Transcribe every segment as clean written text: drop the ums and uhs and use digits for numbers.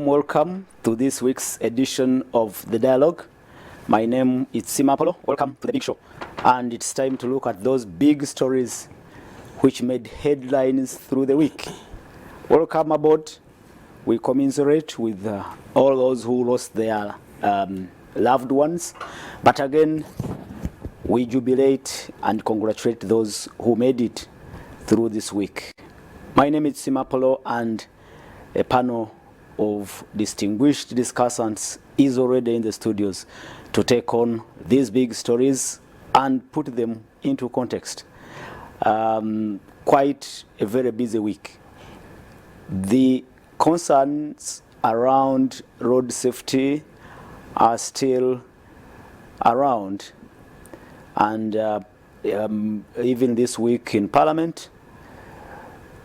Welcome to this week's edition of The Dialogue. My name is Simapolo. Welcome to the big show. And it's time to look at those big stories which made headlines through the week. Welcome aboard. We commiserate with all those who lost their loved ones. But again, we jubilate and congratulate those who made it through this week. My name is Simapolo, and a panel of distinguished discussants is already in the studios to take on these big stories and put them into context. Quite a very busy week. The concerns around road safety are still around, and even this week in Parliament,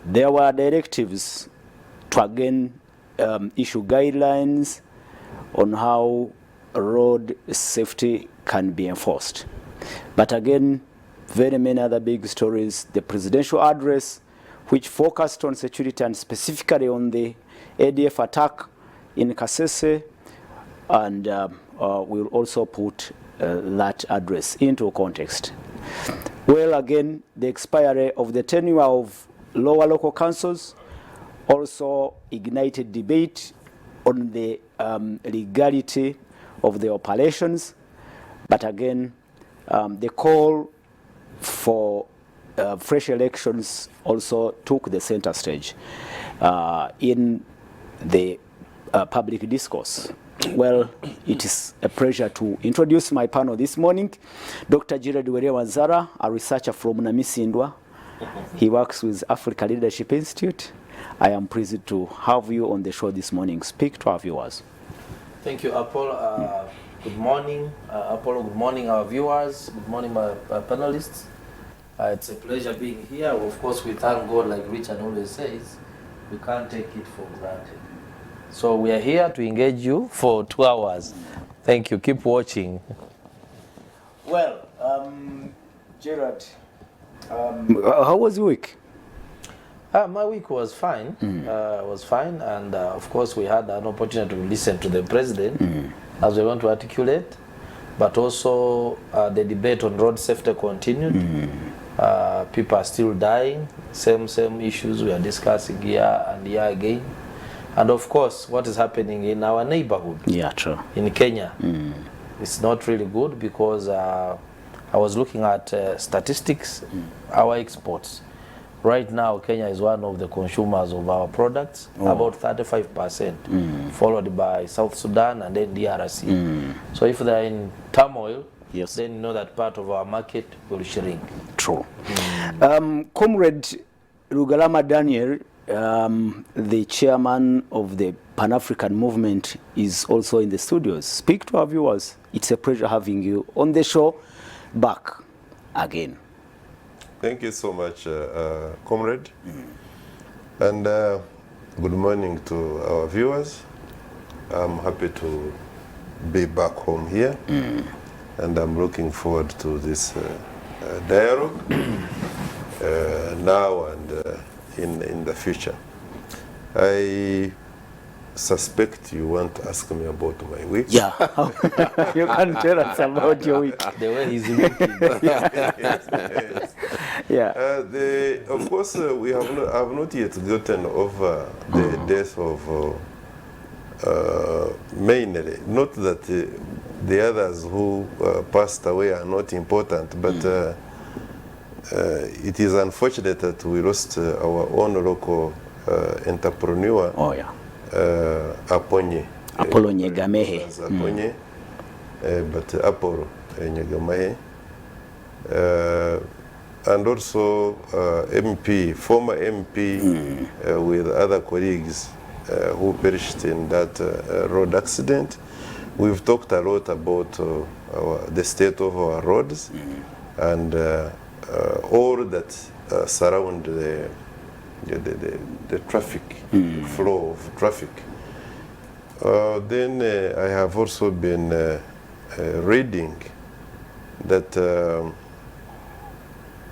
there were directives to again issue guidelines on how road safety can be enforced. But again, very many other big stories. The presidential address, which focused on security and specifically on the ADF attack in Kasese, and we'll also put that address into context. Well, again, the expiry of the tenure of lower local councils also ignited debate on the legality of the operations. But again, the call for fresh elections also took the center stage in the public discourse. Well, it is a pleasure to introduce my panel this morning. Dr. Jared Wanzara, a researcher from Namisindwa. He works with Africa Leadership Institute. I am pleased to have you on the show this morning. Speak to our viewers. Thank you, Apollo. Good morning, Apollo. Good morning, our viewers. Good morning, my panelists. It's a pleasure being here. Of course, we thank God, like Richard always says, we can't take it for granted. So we are here to engage you for 2 hours. Thank you. Keep watching. Well, Gerard, how was your week? My week was fine. And of course, we had an opportunity to listen to the president as we want to articulate, but also the debate on road safety continued. People are still dying. Same issues we are discussing here and here again. And of course, what is happening in our neighborhood? Yeah, true. In Kenya, it's not really good because I was looking at statistics, our exports. Right now, Kenya is one of the consumers of our products, about 35%, followed by South Sudan and then DRC. So if they are in turmoil, yes, then you know that part of our market will shrink. True. Comrade Rugalama Daniel, the chairman of the Pan-African Movement, is also in the studios. Speak to our viewers. It's a pleasure having you on the show back again. Thank you so much, comrade. And good morning to our viewers. I'm happy to be back home here. And I'm looking forward to this dialogue now and in the future. I suspect you want to ask me about my week. Yeah. You can tell us about your week. The way he's looking. Yes. Yeah. Of course, we have not yet gotten over the death of mainly. Not that the others who passed away are not important, but it is unfortunate that we lost our own local entrepreneur. Oh, yeah. Aponye. Apollo Nyegamehe. Aponye, but Apollo Nyegamehe. And also MP, former MP with other colleagues who perished in that road accident. We've talked a lot about the state of our roads and all that surround the traffic, flow of traffic. Then I have also been reading that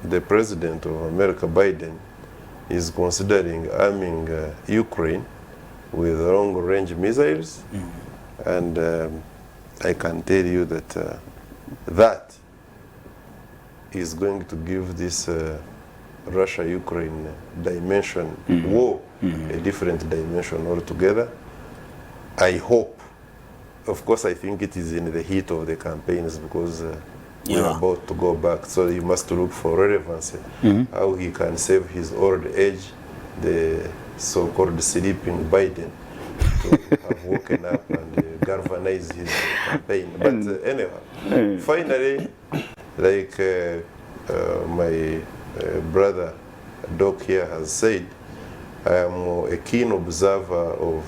the President of America, Biden, is considering arming Ukraine with long-range missiles, and I can tell you that that is going to give this Russia-Ukraine dimension, war, a different dimension altogether. I hope, of course, I think it is in the heat of the campaigns because we're about to go back, so you must look for relevancy, how he can save his old age, the so-called sleeping Biden, to have woken up and galvanize his campaign. But anyhow, finally, like my brother Doc here has said, I am a keen observer of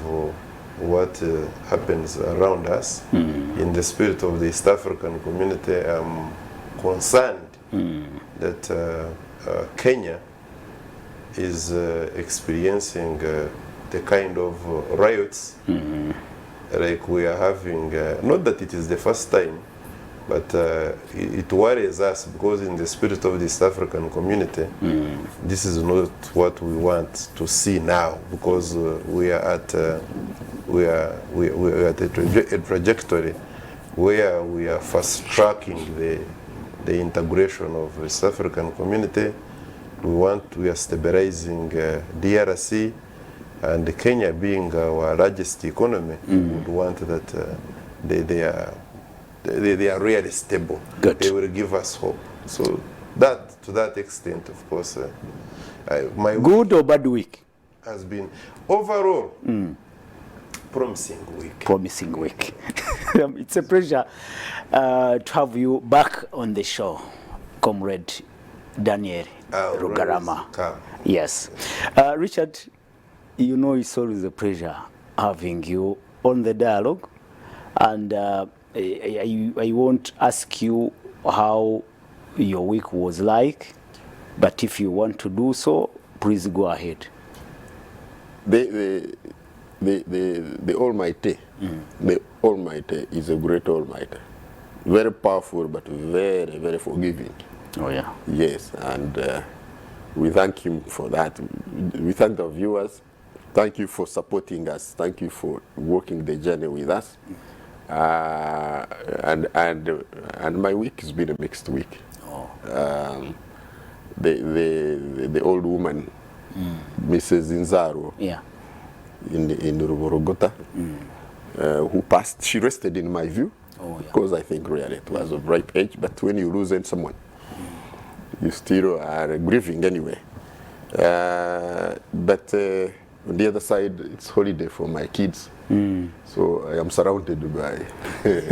what happens around us. In the spirit of the East African community, I'm concerned that Kenya is experiencing the kind of riots like we are having. Not that it is the first time, but it worries us because in the spirit of the East African community, this is not what we want to see now, because we are at a trajectory where we are fast tracking the integration of the East African community. We are stabilizing DRC, and Kenya being our largest economy, we would want that they are really stable. Good. They will give us hope. So that, to that extent, of course, my Good or bad week? has been overall promising week. Promising week. It's a pleasure to have you back on the show, Comrade Daniel Rugarama. Come. Yes. Richard, you know it's always a pleasure having you on the dialogue, and I won't ask you how your week was like, but if you want to do so, please go ahead. The Almighty, the Almighty is a great Almighty, very powerful but very, very forgiving. Oh yeah. Yes, and we thank him for that. We thank the viewers. Thank you for supporting us. Thank you for walking the journey with us. And my week has been a mixed week. Oh. The old woman, Mrs. Inzaro, Yeah. in Ruborogota, who passed, she rested in my view, because I think really it was of ripe age, but when you lose someone, you still are grieving anyway. But on the other side, it's holiday for my kids, so I am surrounded by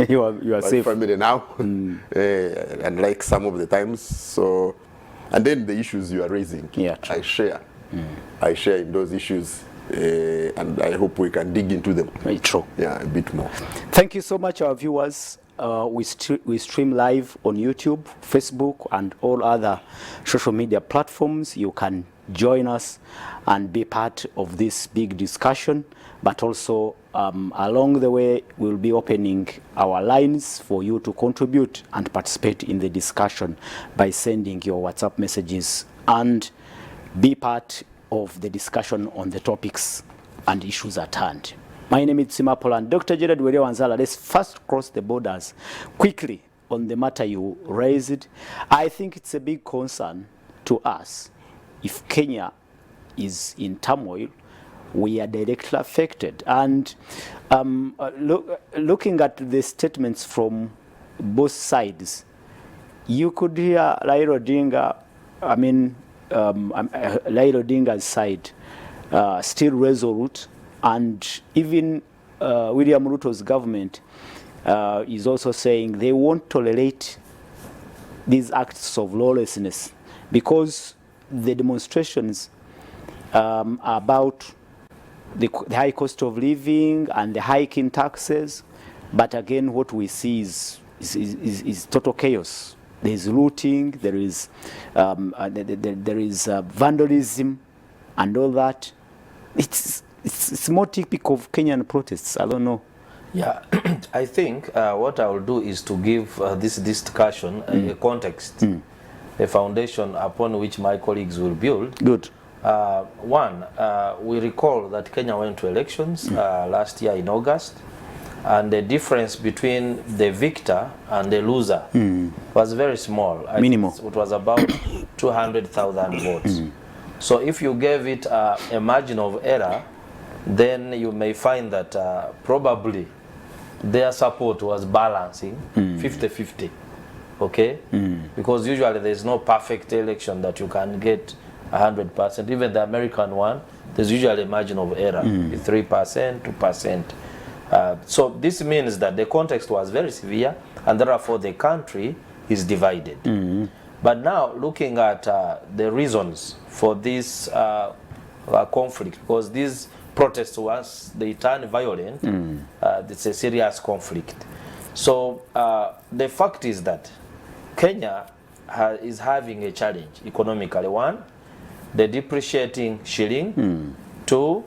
you are my safe. family now, and like some of the times. So, and then the issues you are raising, Yeah, true. I share in those issues, and I hope we can dig into them. Very true. Yeah, a bit more. Thank you so much, our viewers. We stream live on YouTube, Facebook, and all other social media platforms. You can join us and be part of this big discussion, but also along the way we'll be opening our lines for you to contribute and participate in the discussion by sending your WhatsApp messages and be part of the discussion on the topics and issues at hand. My name is Simapol, and Dr. Gerard Weria Wanzala. Let's first cross the borders quickly on the matter you raised. I think it's a big concern to us. If Kenya is in turmoil, we are directly affected. And looking at the statements from both sides, you could hear Raila Odinga, Raila Odinga's side still resolute, and even William Ruto's government is also saying they won't tolerate these acts of lawlessness, because the demonstrations about the high cost of living and the hike in taxes, but again what we see is total chaos. There is looting, there is vandalism and all that. It's more typical of Kenyan protests. I don't know. Yeah, I think what I will do is to give this discussion a context, a foundation upon which my colleagues will build. Good. One, we recall that Kenya went to elections last year in August, and the difference between the victor and the loser was very small. Minimal. It was about 200,000 votes. So if you gave it a margin of error, then you may find that probably their support was balancing 50-50. Okay? Because usually there is no perfect election that you can get 100%. Even the American one, there's usually a margin of error, 3%, 2%. So this means that the context was very severe, and therefore the country is divided. But now looking at the reasons for this conflict, because these protests, once they turn violent, it's a serious conflict. So the fact is that Kenya is having a challenge economically. One, the depreciating shilling. Two,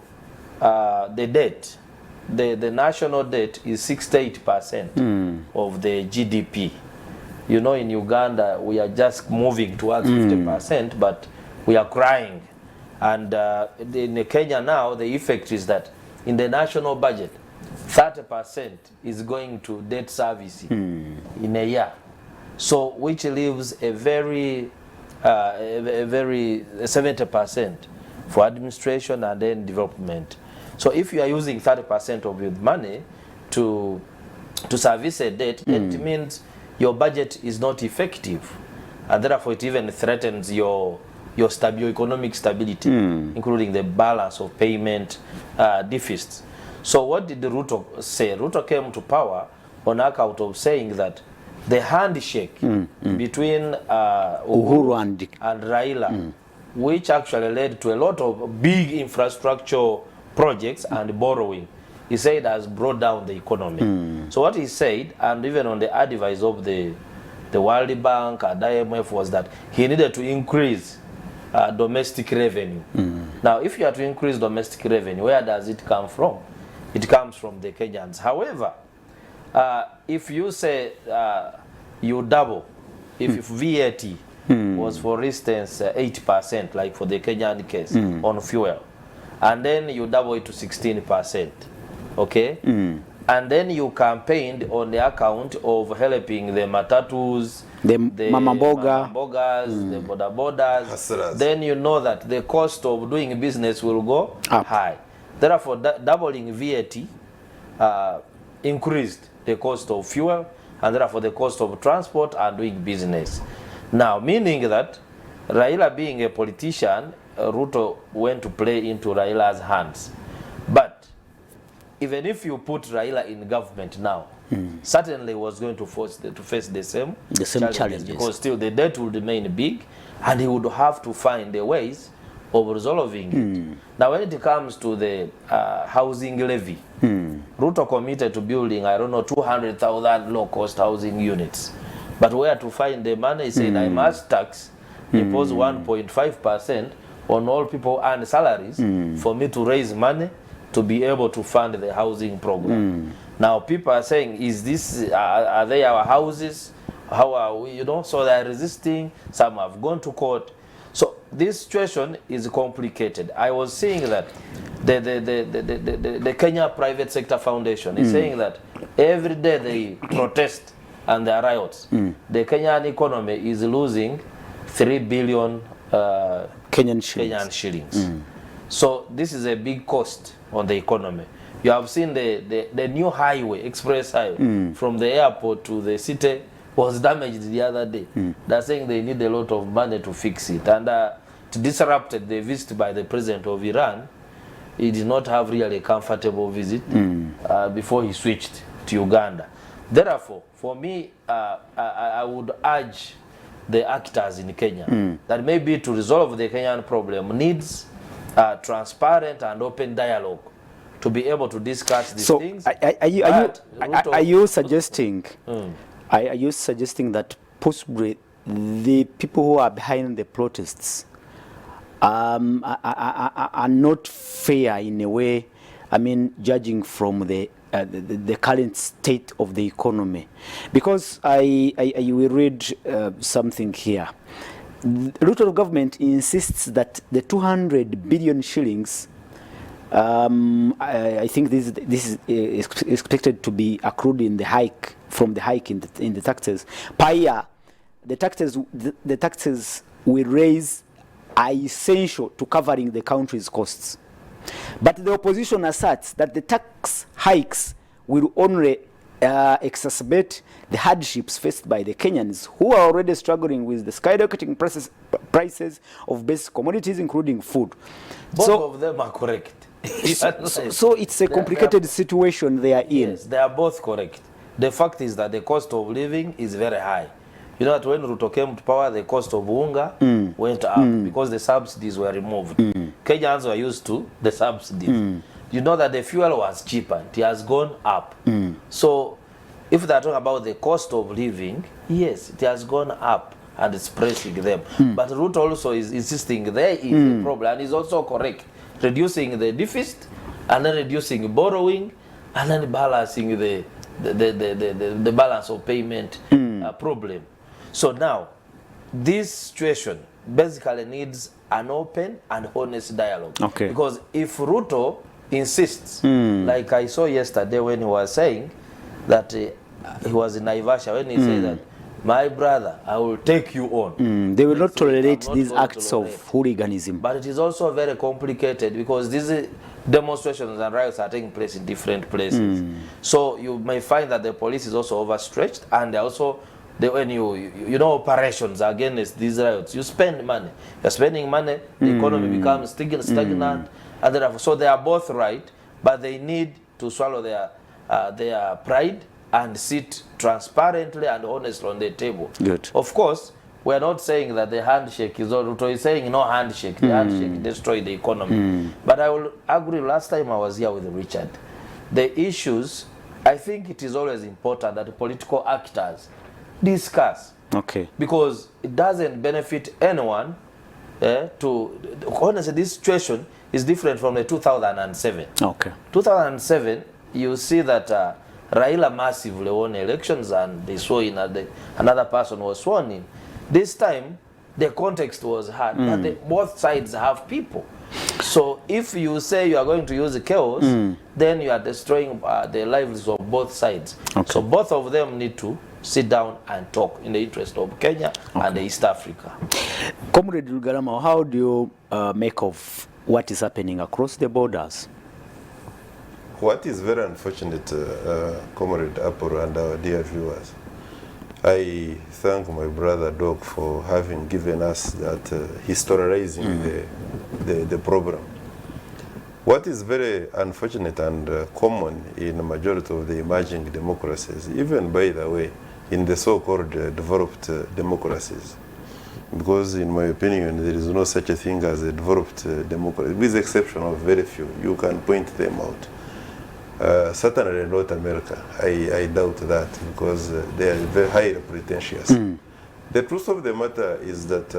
the debt. The national debt is 68% of the GDP. You know, in Uganda, we are just moving towards 50%, but we are crying. And in Kenya now, the effect is that in the national budget, 30% is going to debt service in a year. So, which leaves a very 70% for administration and then development. So if you are using 30% of your money to service a debt, it means your budget is not effective, and therefore it even threatens your economic stability, including the balance of payment deficits. So what did Ruto say? Ruto came to power on account of saying that the handshake between Uhuru and Raila, which actually led to a lot of big infrastructure projects and borrowing, he said has brought down the economy. So what he said, and even on the advice of the World Bank and IMF, was that he needed to increase domestic revenue. Now, if you are to increase domestic revenue, where does it come from? It comes from the Kenyans. However, if you say you double, if VAT was, for instance, 8%, like for the Kenyan case, on fuel, and then you double it to 16%, okay? And then you campaigned on the account of helping the matatus, the mama mbogas, the boda, then you know that the cost of doing business will go up high. Therefore, doubling VAT increased the cost of fuel, and therefore the cost of transport and doing business. Now, meaning that Raila, being a politician, Ruto went to play into Raila's hands. But even if you put Raila in government now, certainly was going to face the same challenges, because still the debt would remain big, and he would have to find the ways of resolving it. Now, when it comes to the housing levy, Ruto committed to building, 200,000 low-cost housing units. But where to find the money? He said, I must impose 1.5% on all people and salaries for me to raise money to be able to fund the housing program. Now, people are saying, is this, are they our houses? How are we, So they are resisting. Some have gone to court. So this situation is complicated. I was saying that the Kenya Private Sector Foundation is saying that every day they protest and there are riots, the Kenyan economy is losing 3 billion Kenyan shillings. So this is a big cost on the economy. You have seen the new highway, express highway, from the airport to the city was damaged the other day. They're saying they need a lot of money to fix it. And it disrupted the visit by the president of Iran. He did not have really a comfortable visit before he switched to Uganda. Therefore, for me, I would urge the actors in Kenya that maybe to resolve the Kenyan problem needs transparent and open dialogue to be able to discuss these things. Are you suggesting that possibly the people who are behind the protests are not fair in a way? I mean, judging from the current state of the economy, because I will read something here. Ruto government insists that the 200 billion shillings, I think this is expected to be accrued in the hike, from the hike in the taxes per year. The taxes we raise are essential to covering the country's costs. But the opposition asserts that the tax hikes will only exacerbate the hardships faced by the Kenyans, who are already struggling with the skyrocketing prices of basic commodities, including food. Both So, of them are correct. so it's a complicated situation they are in. Yes, they are both correct. The fact is that the cost of living is very high. You know that when Ruto came to power, the cost of unga went up because the subsidies were removed. Kenyans were used to the subsidies. You know that the fuel was cheaper. It has gone up. So if they're talking about the cost of living, yes, it has gone up and it's pressing them. But Ruto also is insisting there is a problem, and is also correct. Reducing the deficit and then reducing borrowing and then balancing the balance of payment problem. So now, this situation basically needs an open and honest dialogue. Okay. Because if Ruto insists, like I saw yesterday when he was saying that he was in Naivasha, when he said that, my brother, I will take you on. They will not So tolerate I'm not these going to acts tolerate. of hooliganism. But it is also very complicated because these demonstrations and riots are taking place in different places. So you may find that the police is also overstretched, and also when you know operations against these riots, you spend money. You're spending money, the economy becomes stagnant, and therefore, so they are both right, but they need to swallow their pride and sit transparently and honestly on the table. Good. Of course, we are not saying that the handshake is all. Ruto is saying no handshake. The handshake destroyed the economy. But I will agree. Last time I was here with Richard, the issues, I think it is always important that the political actors discuss, Okay. because it doesn't benefit anyone honestly, this situation is different from the 2007. Okay. 2007, you see that Raila massively won elections and they swore in, another person was sworn in. This time, the context was hard, but both sides have people. So if you say you are going to use the chaos, then you are destroying the lives of both sides. Okay. So both of them need to sit down and talk in the interest of Kenya and East Africa. Comrade Lugalama, how do you make of what is happening across the borders? What is very unfortunate, Comrade Aporo and our dear viewers, I thank my brother Doc for having given us that historizing the program. What is very unfortunate and common in the majority of the emerging democracies, even by the way, in the so-called developed democracies, because in my opinion there is no such a thing as a developed democracy, with the exception of very few. You can point them out. Certainly North America, I doubt that, because they are very highly pretentious. The truth of the matter is that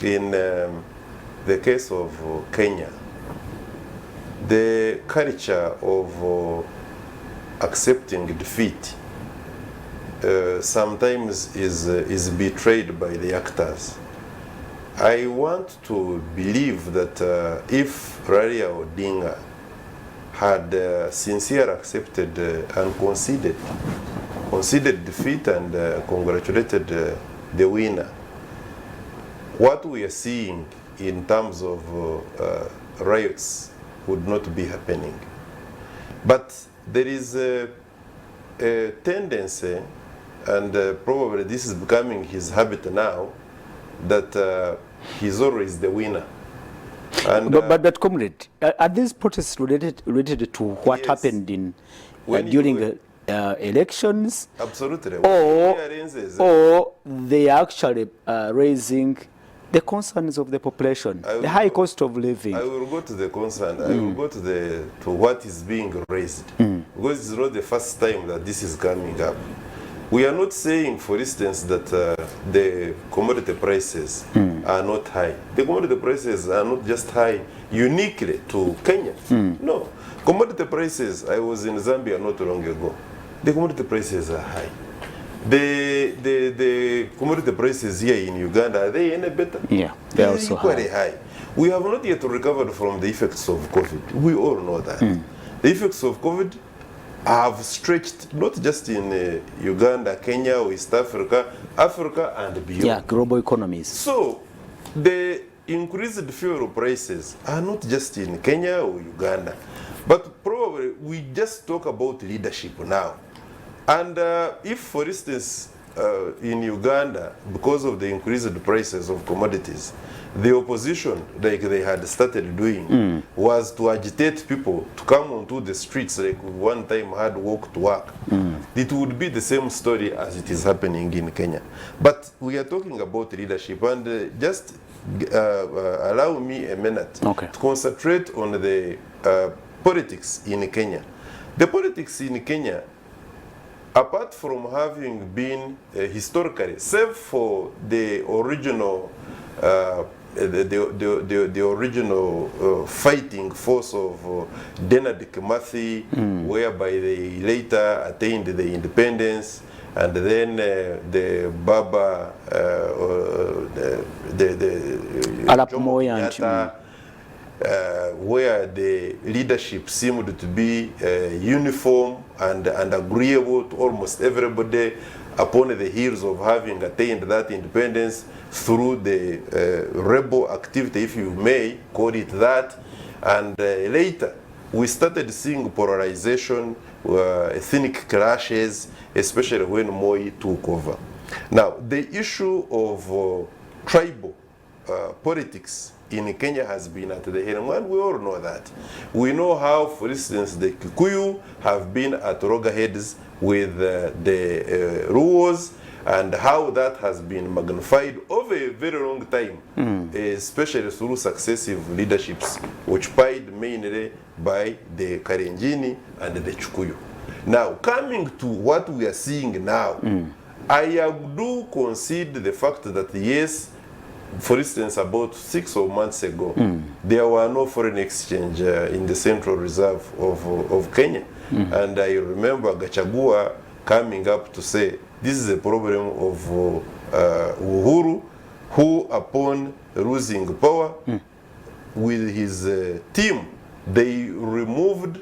in the case of Kenya, the culture of accepting defeat sometimes is betrayed by the actors. I want to believe that if Raila Odinga had sincerely accepted and conceded defeat and congratulated the winner, what we are seeing in terms of riots would not be happening. But there is a tendency, and probably this is becoming his habit now, that he's always the winner. And, but comrade, are these protests related to what Yes. happened in When during you- elections, absolutely. or they are actually raising the concerns of the population, I will the high go- cost of living? I will go to the concern. I will go to what is being raised, because it's not the first time that this is coming up. We are not saying, for instance, that the commodity prices are not high. The commodity prices are not just high uniquely to Kenya. No, commodity prices. I was in Zambia not long ago. The commodity prices are high. The commodity prices here in Uganda, are they any better? Yeah, they're also equally high. We have not yet recovered from the effects of COVID. We all know that. The effects of COVID have stretched not just in Uganda, Kenya, West Africa, Africa and beyond. Yeah, global economies. So the increased fuel prices are not just in Kenya or Uganda, but probably we just talk about leadership now. And if, for instance, in Uganda, because of the increased prices of commodities, the opposition, like they had started doing, was to agitate people to come onto the streets like we one time had walk to work. It would be the same story as it is happening in Kenya. But we are talking about leadership, and just allow me a minute to concentrate on the politics in Kenya. The politics in Kenya, apart from having been historically, save for the original the original fighting force of Denard Kimathi, whereby they later attained the independence, and then the Baba, Arap Moi and where the leadership seemed to be uniform and agreeable to almost everybody upon the heels of having attained that independence through the rebel activity, if you may call it that. And later, we started seeing polarization, ethnic clashes, especially when Moi took over. Now, the issue of tribal politics in Kenya has been at the helm, and we all know that. We know how, for instance, the Kikuyu have been at loggerheads with the Luos, and how that has been magnified over a very long time, especially through successive leaderships, occupied mainly by the Kalenjin and the Kikuyu. Now, coming to what we are seeing now, I do concede the fact that yes, for instance, about 6 months ago, there were no foreign exchange in the Central Reserve of Kenya. And I remember Gachagua coming up to say, this is a problem of Uhuru, who upon losing power with his team, they removed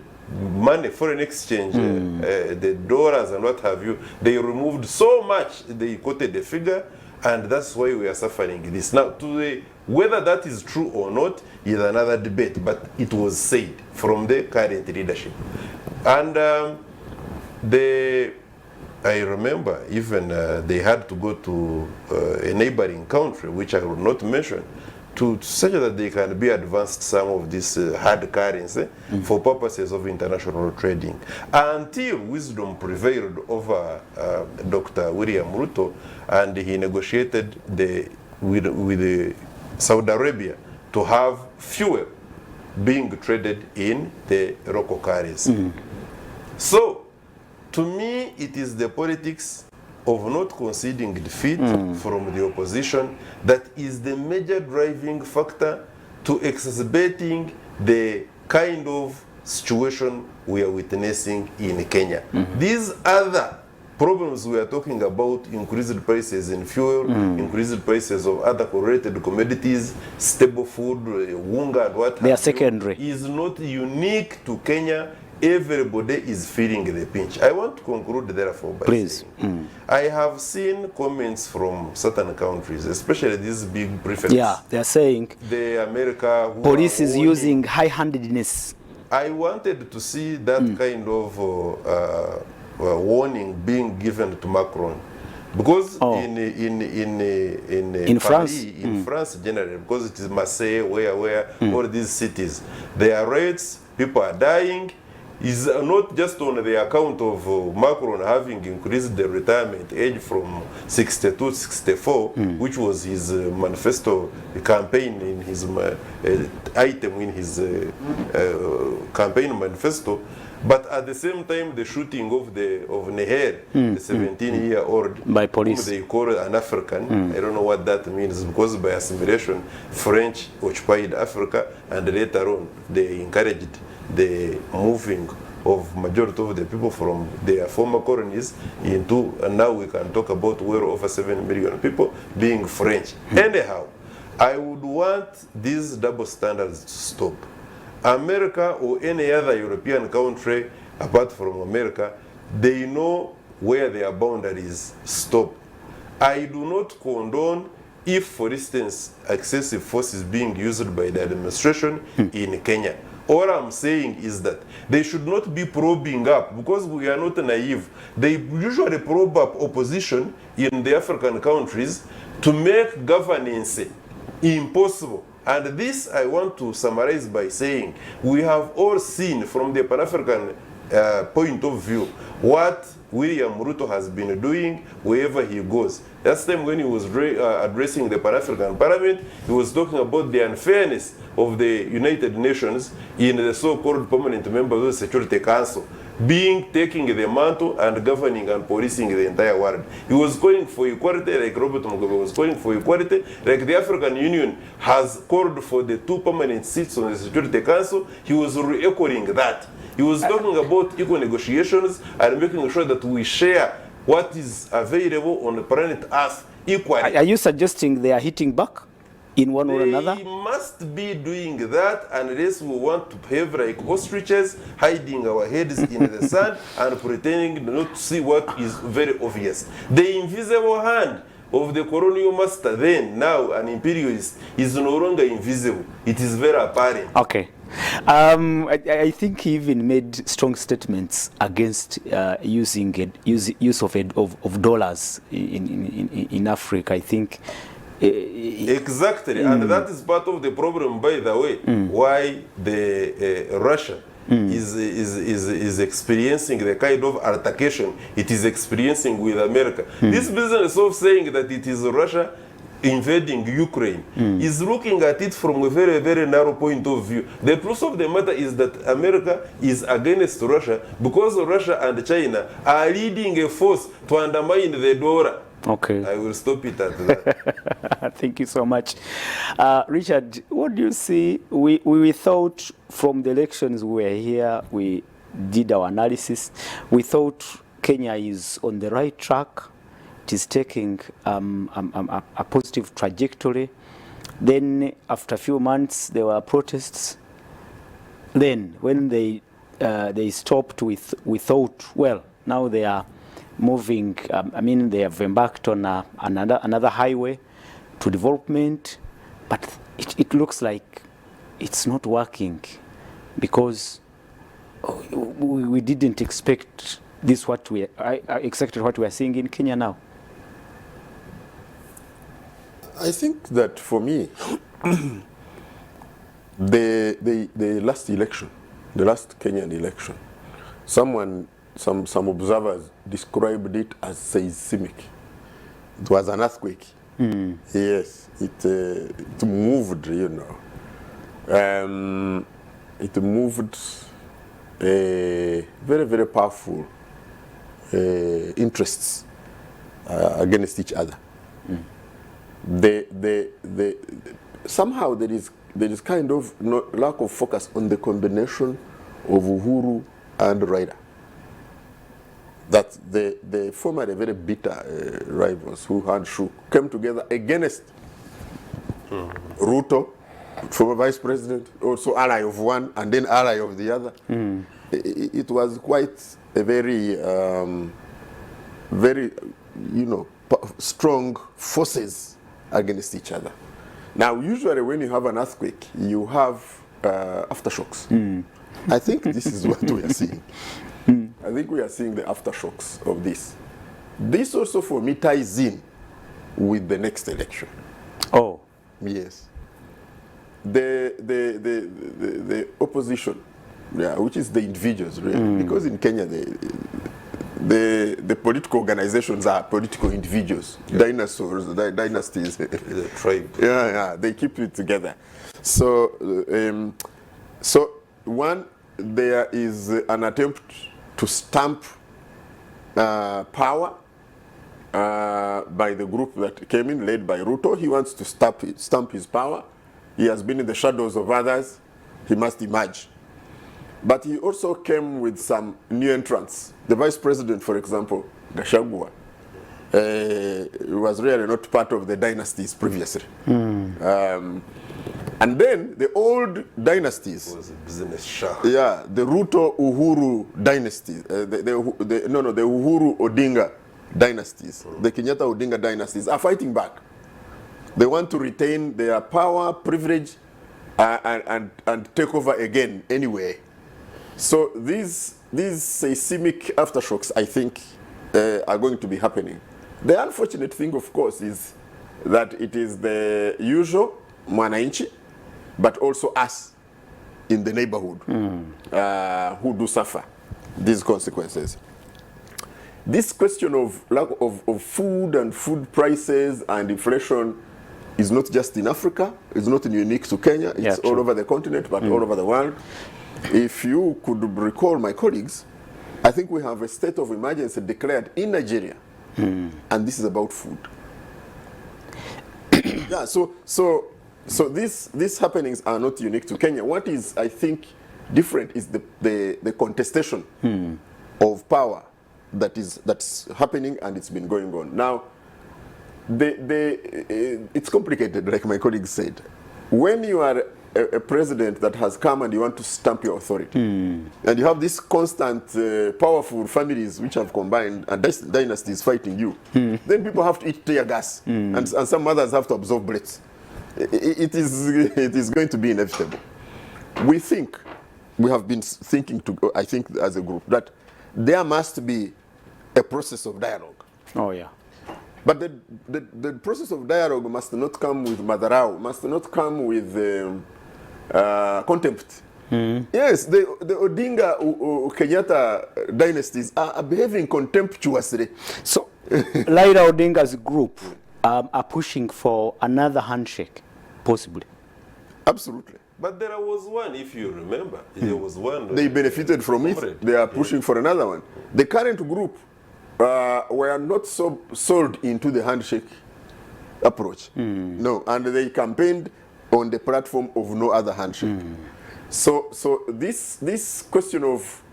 money, foreign exchange, the dollars and what have you. They removed so much, they quoted the figure, and that's why we are suffering this. Now, whether that is true or not is another debate, but it was said from the current leadership. And I remember even they had to go to a neighboring country, which I will not mention, to such that they can be advanced some of this hard currency for purposes of international trading. Until wisdom prevailed over Dr. William Ruto, and he negotiated with Saudi Arabia to have fuel being traded in the local currency. So, to me, it is the politics of not conceding defeat from the opposition that is the major driving factor to exacerbating the kind of situation we are witnessing in Kenya. These other problems we are talking about, increased prices in fuel, increased prices of other correlated commodities, stable food, wunga and what they are secondary, is not unique to Kenya. Everybody is feeling the pinch. I want to conclude therefore by saying, I have seen comments from certain countries, especially these big prefects. Yeah, they are saying the America police is using high-handedness. I wanted to see that kind of warning being given to Macron, because in France, in France generally, because it is Marseille, where all these cities, there are riots, people are dying. Is not just on the account of Macron having increased the retirement age from 62 to 64, which was his manifesto campaign in his item in his campaign manifesto, but at the same time the shooting of Neher, the 17-year-old, by police, whom they call an African. I don't know what that means, because by assimilation, French occupied Africa, and later on they encouraged the moving of majority of the people from their former colonies into, and now we can talk about well over 7 million people being French. Anyhow, I would want these double standards to stop. America or any other European country apart from America, they know where their boundaries stop. I do not condone if, for instance, excessive force is being used by the administration in Kenya. All I'm saying is that they should not be probing up, because we are not naive. They usually probe up opposition in the African countries to make governance impossible. And this I want to summarize by saying we have all seen from the Pan-African point of view what William Ruto has been doing wherever he goes. Last time when he was addressing the Pan-African Parliament, he was talking about the unfairness of the United Nations in the so-called permanent members of the Security Council taking the mantle and governing and policing the entire world. He was calling for equality like Robert Mugabe was calling for equality, like the African Union has called for the 2 permanent seats on the Security Council. He was re-echoing that. He was talking about equal negotiations and making sure that we share what is available on the planet Earth equally. Are you suggesting they are hitting back in one or another? They must be doing that unless we want to behave like ostriches, hiding our heads in the sand and pretending not to see what is very obvious. The invisible hand of the colonial master then, now an imperialist, is no longer invisible. It is very apparent. Okay. I think he even made strong statements against use of dollars in Africa. I think. Exactly, and that is part of the problem, by the way, why the Russia is experiencing the kind of altercation it is experiencing with America. This business of saying that it is Russia invading Ukraine is looking at it from a very, very narrow point of view. The truth of the matter is that America is against Russia because Russia and China are leading a force to undermine the dollar. Okay. I will stop it at that. Thank you so much. Richard, what do you see? We thought from the elections we were here, we did our analysis. We thought Kenya is on the right track. It is taking a positive trajectory. Then after a few months, there were protests. Then when they stopped, we thought, well, now they are moving, they have embarked on another highway to development, but it looks like it's not working because we didn't expect this, I expected what we are seeing in Kenya now. I think that for me, the last election, the last Kenyan election, some observers described it as seismic. It was an earthquake. Yes, it moved, it moved very, very powerful interests against each other. Somehow there is kind of lack of focus on the combination of Uhuru and Raila. That the former very bitter rivals who had came together against Ruto, former vice president, also ally of one and then ally of the other. It was quite a very, very, strong forces against each other. Now, usually when you have an earthquake, you have aftershocks. I think this is what we are seeing. I think we are seeing the aftershocks of this. This also for me ties in with the next election. Oh. Yes. The opposition, which is the individuals, really, because in Kenya the political organizations are political individuals, dinosaurs, dynasties, the tribe. Yeah, they keep it together. So, one, there is an attempt to stamp power by the group that came in, led by Ruto. He wants to stamp his power. He has been in the shadows of others. He must emerge. But he also came with some new entrants. The vice president, for example, Gachagua, was really not part of the dynasties previously. And then the old dynasties, was a business shah. yeah, the Ruto Uhuru dynasties, the Uhuru Odinga dynasties, the Kenyatta Odinga dynasties are fighting back. They want to retain their power, privilege, and take over again anyway. So these seismic aftershocks, I think, are going to be happening. The unfortunate thing, of course, is that it is the usual Mwananchi, but also us in the neighborhood who do suffer these consequences. This question of lack of food and food prices and inflation is not just in Africa, it's not unique to Kenya, it's all over the continent, but all over the world. If you could recall, my colleagues, I think we have a state of emergency declared in Nigeria, and this is about food. Yeah, so these happenings are not unique to Kenya. What is, I think, different is the contestation of power that's happening, and it's been going on. Now, it's complicated, like my colleague said. When you are a president that has come and you want to stamp your authority, and you have these constant powerful families which have combined and dynasties fighting you, then people have to eat tear gas, and some others have to absorb bullets. It is going to be inevitable. We have been thinking, I think as a group, that there must be a process of dialogue. Oh, yeah. But the process of dialogue must not come with madarao, must not come with contempt. Yes, the Odinga Kenyatta dynasties are behaving contemptuously. So, Raila Odinga's group are pushing for another handshake, possibly. Absolutely. But there was one, if you remember, there was one. They benefited from it. They are pushing for another one. The current group were not so sold into the handshake approach. No, and they campaigned on the platform of no other handshake. So this question of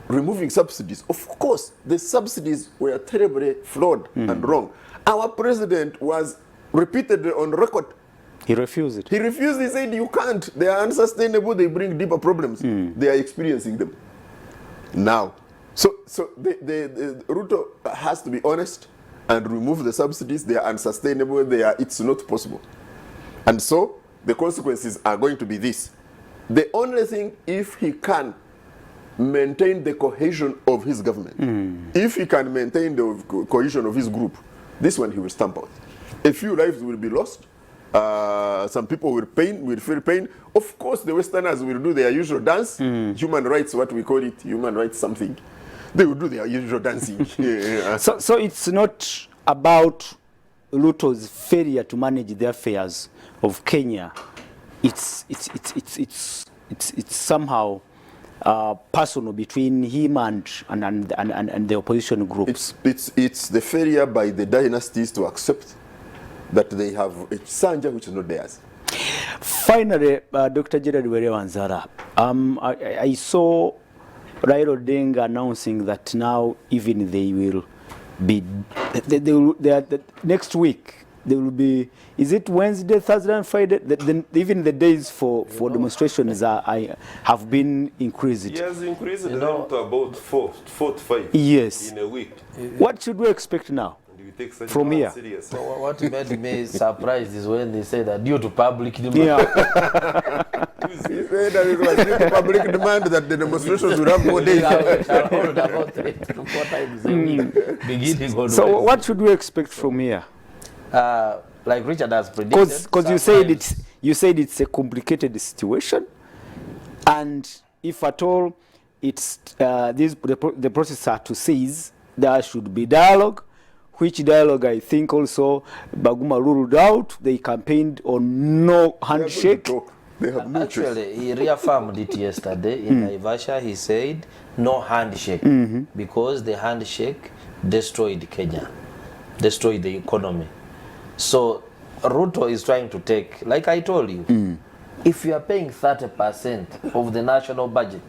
removing subsidies, of course, the subsidies were terribly flawed and wrong. Our president was repeatedly on record. He refused it. He refused. He said, you can't. They are unsustainable. They bring deeper problems. They are experiencing them now. So the Ruto has to be honest and remove the subsidies. They are unsustainable. It's not possible. And so the consequences are going to be this. The only thing, if he can maintain the cohesion of his government, if he can maintain the cohesion of his group, this one he will stamp out. A few lives will be lost. Some people will feel pain. Of course, the Westerners will do their usual dance. Human rights, what we call it, human rights something. They will do their usual dancing. So it's not about Ruto's failure to manage the affairs of Kenya. It's somehow personal between him and the opposition groups. It's the failure by the dynasties to accept that they have a Sanja which is not theirs. Finally, Dr. Gerard Were-Wanzara, I saw Raila Odinga announcing that now even they will be, next week, there will be, is it Wednesday, Thursday and Friday? Even the days for demonstrations have been increased. He has increased them to about 4 to 5 yes. in a week. What should we expect now? From here. So what made me surprised is when they say that due to public demand. Yeah. He said that it was due to public demand that the demonstrations would have more days. About 3 to 4 times a week, beginning on So what should we expect from here? Like Richard has predicted. Because you said it's a complicated situation, and if at all it's the process are to cease, there should be dialogue. Which dialogue I think also Baguma ruled out. They campaigned on no handshake. They have no Actually, he reaffirmed it yesterday in Naivasha. He said no handshake because the handshake destroyed Kenya, destroyed the economy. So Ruto is trying to take, like I told you, if you are paying 30% of the national budget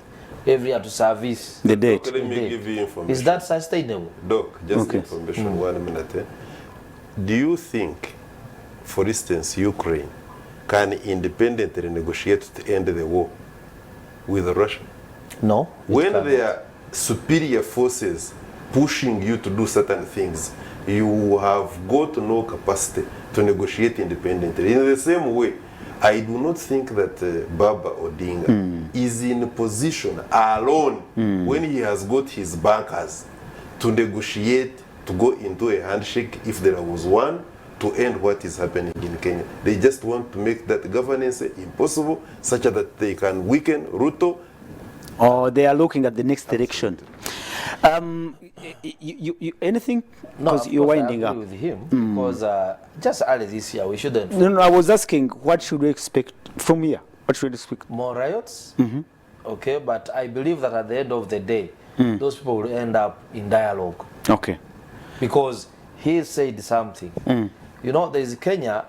every year to service The date. Doc, let me the give you information. Is that sustainable? Doc, just Okay. information, 1 minute. Do you think, for instance, Ukraine can independently negotiate to end the war with Russia? No. it When cannot. there are superior forces pushing you to do certain things, you have got no capacity to negotiate independently. In the same way, I do not think that Baba Odinga is in a position alone when he has got his bankers to negotiate, to go into a handshake if there was one, to end what is happening in Kenya. They just want to make that governance impossible such that they can weaken Ruto. Or they are looking at the next direction. Anything? No, Because of you're course I winding agree up. with him because just early this year we shouldn't No, I was asking, what should we expect from here? What should we expect? more riots. Okay, but I believe that at the end of the day, those people will end up in dialogue Okay. because he said something. You know, there's Kenya.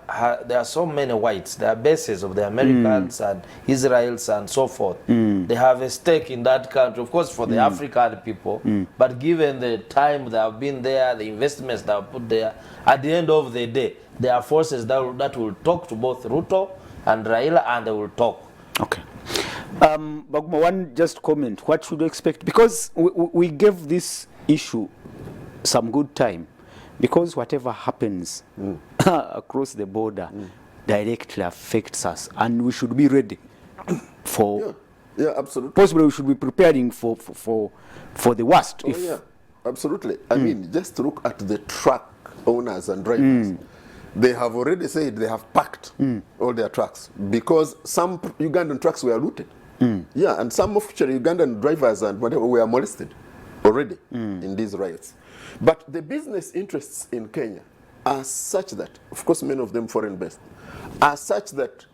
There are so many whites. There are bases of the Americans and Israels and so forth. They have a stake in that country, of course, for the African people. But given the time they have been there, the investments that are put there, at the end of the day, there are forces that will talk to both Ruto and Raila, and they will talk. Okay. Baguma, one just comment. What should we expect? Because we gave this issue some good time. Because whatever happens across the border directly affects us. And we should be ready for... Yeah, absolutely. Possibly we should be preparing for the worst. Oh, yeah, absolutely. I mean, just look at the truck owners and drivers. They have already said they have packed all their trucks because some Ugandan trucks were looted. Yeah, and some of Ugandan drivers and whatever were molested already in these riots. But the business interests in Kenya are such that, of course, many of them foreign-based, are such that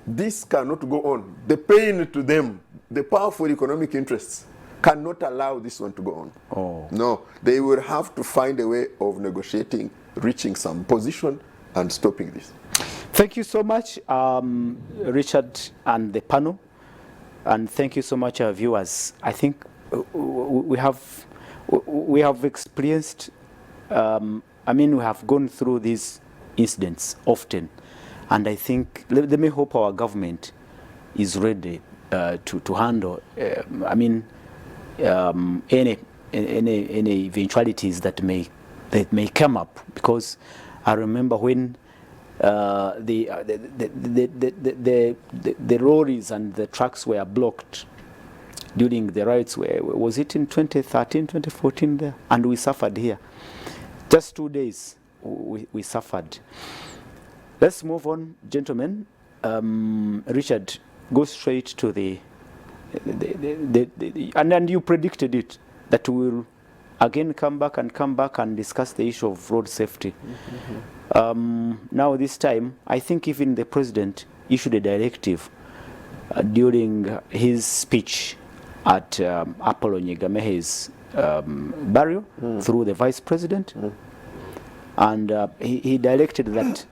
this cannot go on. The pain to them, the powerful economic interests, cannot allow this one to go on. Oh. No, they will have to find a way of negotiating, reaching some position, and stopping this. Thank you so much, Richard and the panel. And thank you so much, our viewers. I think we have experienced, we have gone through these incidents often. And I think, let me hope our government is ready to handle, any eventualities that may come up. Because I remember when the lorries and the trucks were blocked during the riots, was it in 2013, 2014 there? And we suffered here. Just 2 days we suffered. Let's move on, gentlemen. Richard, go straight to and you predicted it, that we will again come back and discuss the issue of road safety. Now this time, I think even the president issued a directive during his speech at Apollo Nyegamehe's burial through the vice president. And he directed that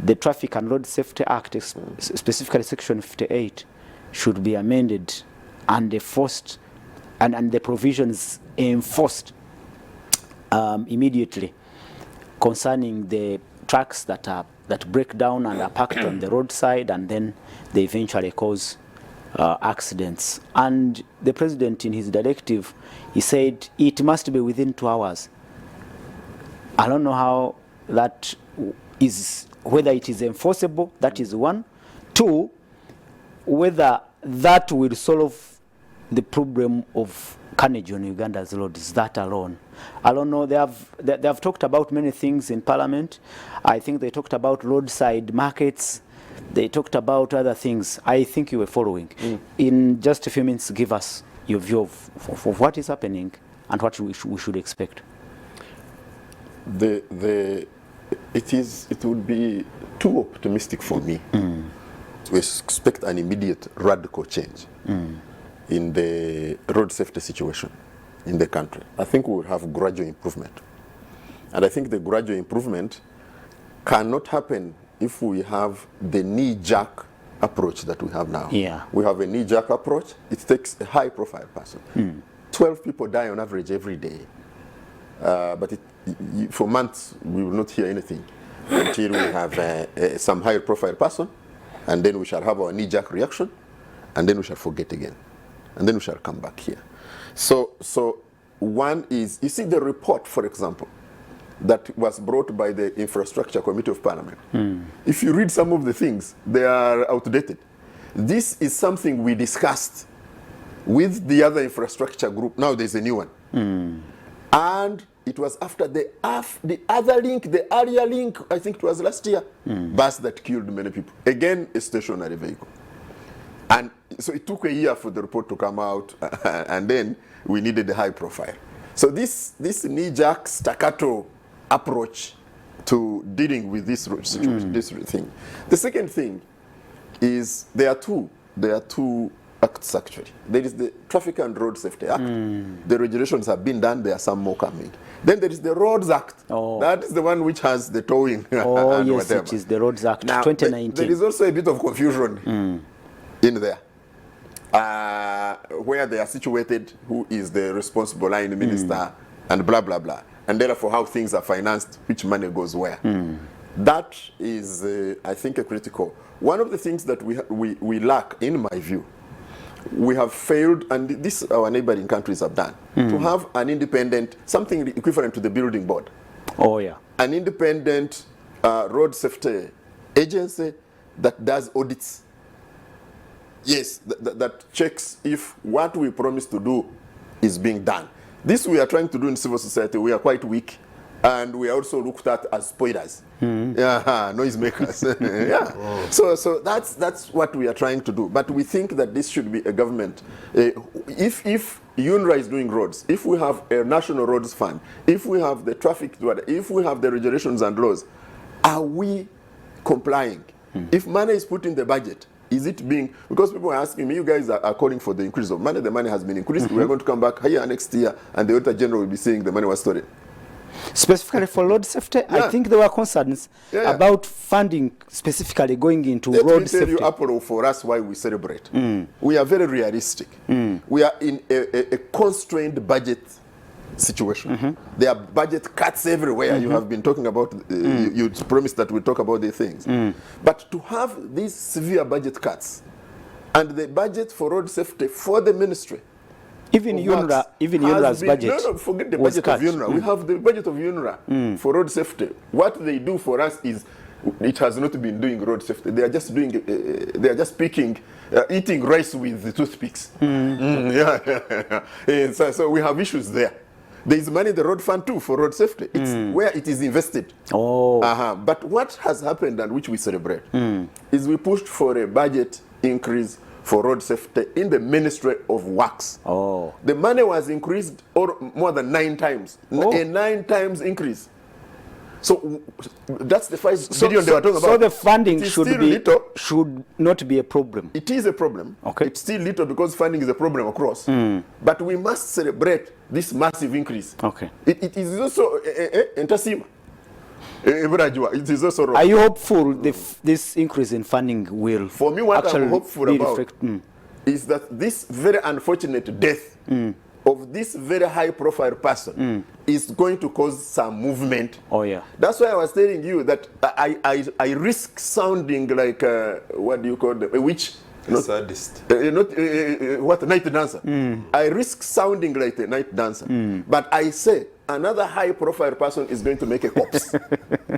the Traffic and Road Safety Act, specifically Section 58, should be amended and enforced, and the provisions enforced immediately concerning the trucks that break down and are parked on the roadside, and then they eventually cause accidents. And the president, in his directive, he said it must be within 2 hours. I don't know how that is, whether it is enforceable. That is one. Two, whether that will solve the problem of carnage on Uganda's roads, that alone. I don't know. They have talked about many things in Parliament. I think they talked about roadside markets. They talked about other things. I think you were following. In just a few minutes, give us your view of what is happening and what we should expect. It would be too optimistic for me to expect an immediate radical change in the road safety situation in the country. I think we will have gradual improvement. And I think the gradual improvement cannot happen if we have the knee-jerk approach that we have now. Yeah. We have a knee-jerk approach. It takes a high-profile person. 12 people die on average every day. But for months, we will not hear anything until we have some high-profile person, and then we shall have our knee-jerk reaction, and then we shall forget again. And then we shall come back here. So one is, you see the report, for example, that was brought by the Infrastructure Committee of Parliament. If you read some of the things, they are outdated. This is something we discussed with the other infrastructure group. Now there's a new one. And it was after the other link, the earlier link, I think it was last year, bus that killed many people. Again, a stationary vehicle. And so it took a year for the report to come out, and then we needed a high profile. So this knee-jerk staccato approach to dealing with this situation, this thing. The second thing is there are two acts actually. There is the Traffic and Road Safety Act. The regulations have been done. There are some more coming. Then there is the Roads Act. That is the one which has the towing and yes, whatever. it is the Roads Act, Now, 2019. There is also a bit of confusion in there. Where they are situated, who is the responsible line minister, and blah, blah, blah. And therefore how things are financed, which money goes where. That is, I think, a critical. One of the things that we lack, in my view, we have failed, and this our neighboring countries have done, to have an independent, something equivalent to the building board. Oh, yeah. An independent road safety agency that does audits. Yes, that checks if what we promise to do is being done. This we are trying to do in civil society. We are quite weak, and we are also looked at as spoilers, noisemakers. Yeah. So that's what we are trying to do. But we think that this should be a government. If UNRA is doing roads, if we have a national roads fund, if we have the traffic, if we have the regulations and laws, are we complying? If money is put in the budget, is it being, because people are asking me, you guys are calling for the increase of money, the money has been increased, we are going to come back here next year, and the Auditor General will be saying the money was stolen. Specifically for road safety, I think there were concerns about funding specifically going into road safety. Let me tell you, Apollo, for us, why we celebrate. We are very realistic. We are in a constrained budget situation. There are budget cuts everywhere. You have been talking about, you promised that we'll talk about these things. But to have these severe budget cuts, and the budget for road safety for the ministry, even UNRA's budget. No, forget the budget of UNRA. We have the budget of UNRA for road safety. What they do for us is, it has not been doing road safety. They are just doing, they are just picking, eating rice with the toothpicks. So we have issues there. There is money in the road fund too for road safety. It's where it is invested. But what has happened, and which we celebrate, is we pushed for a budget increase for road safety in the Ministry of Works. The money was increased more than 9 times. A 9 times increase. So that's the 5 billion they were talking about. So the funding should not be a problem. It is a problem. It's still little because funding is a problem across. But we must celebrate this massive increase. It is also it is also wrong. Are you hopeful this increase in funding will For me, what I'm hopeful about is that this very unfortunate death of this very high-profile person is going to cause some movement. That's why I was telling you that I risk sounding like what do you call them? A witch? Sadist. What, a night dancer. I risk sounding like a night dancer. But I say another high-profile person is going to make a corpse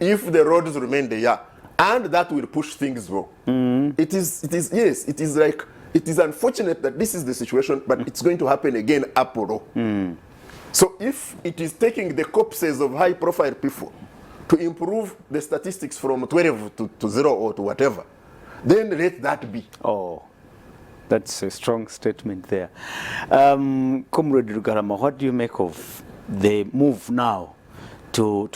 if the roads remain there, and that will push things wrong. It is unfortunate that this is the situation, but it's going to happen again, Apollo. So if it is taking the corpses of high-profile people to improve the statistics from 12 to 0 or to whatever, then let that be. That's a strong statement there. Comrade Rugarama, what do you make of the move now to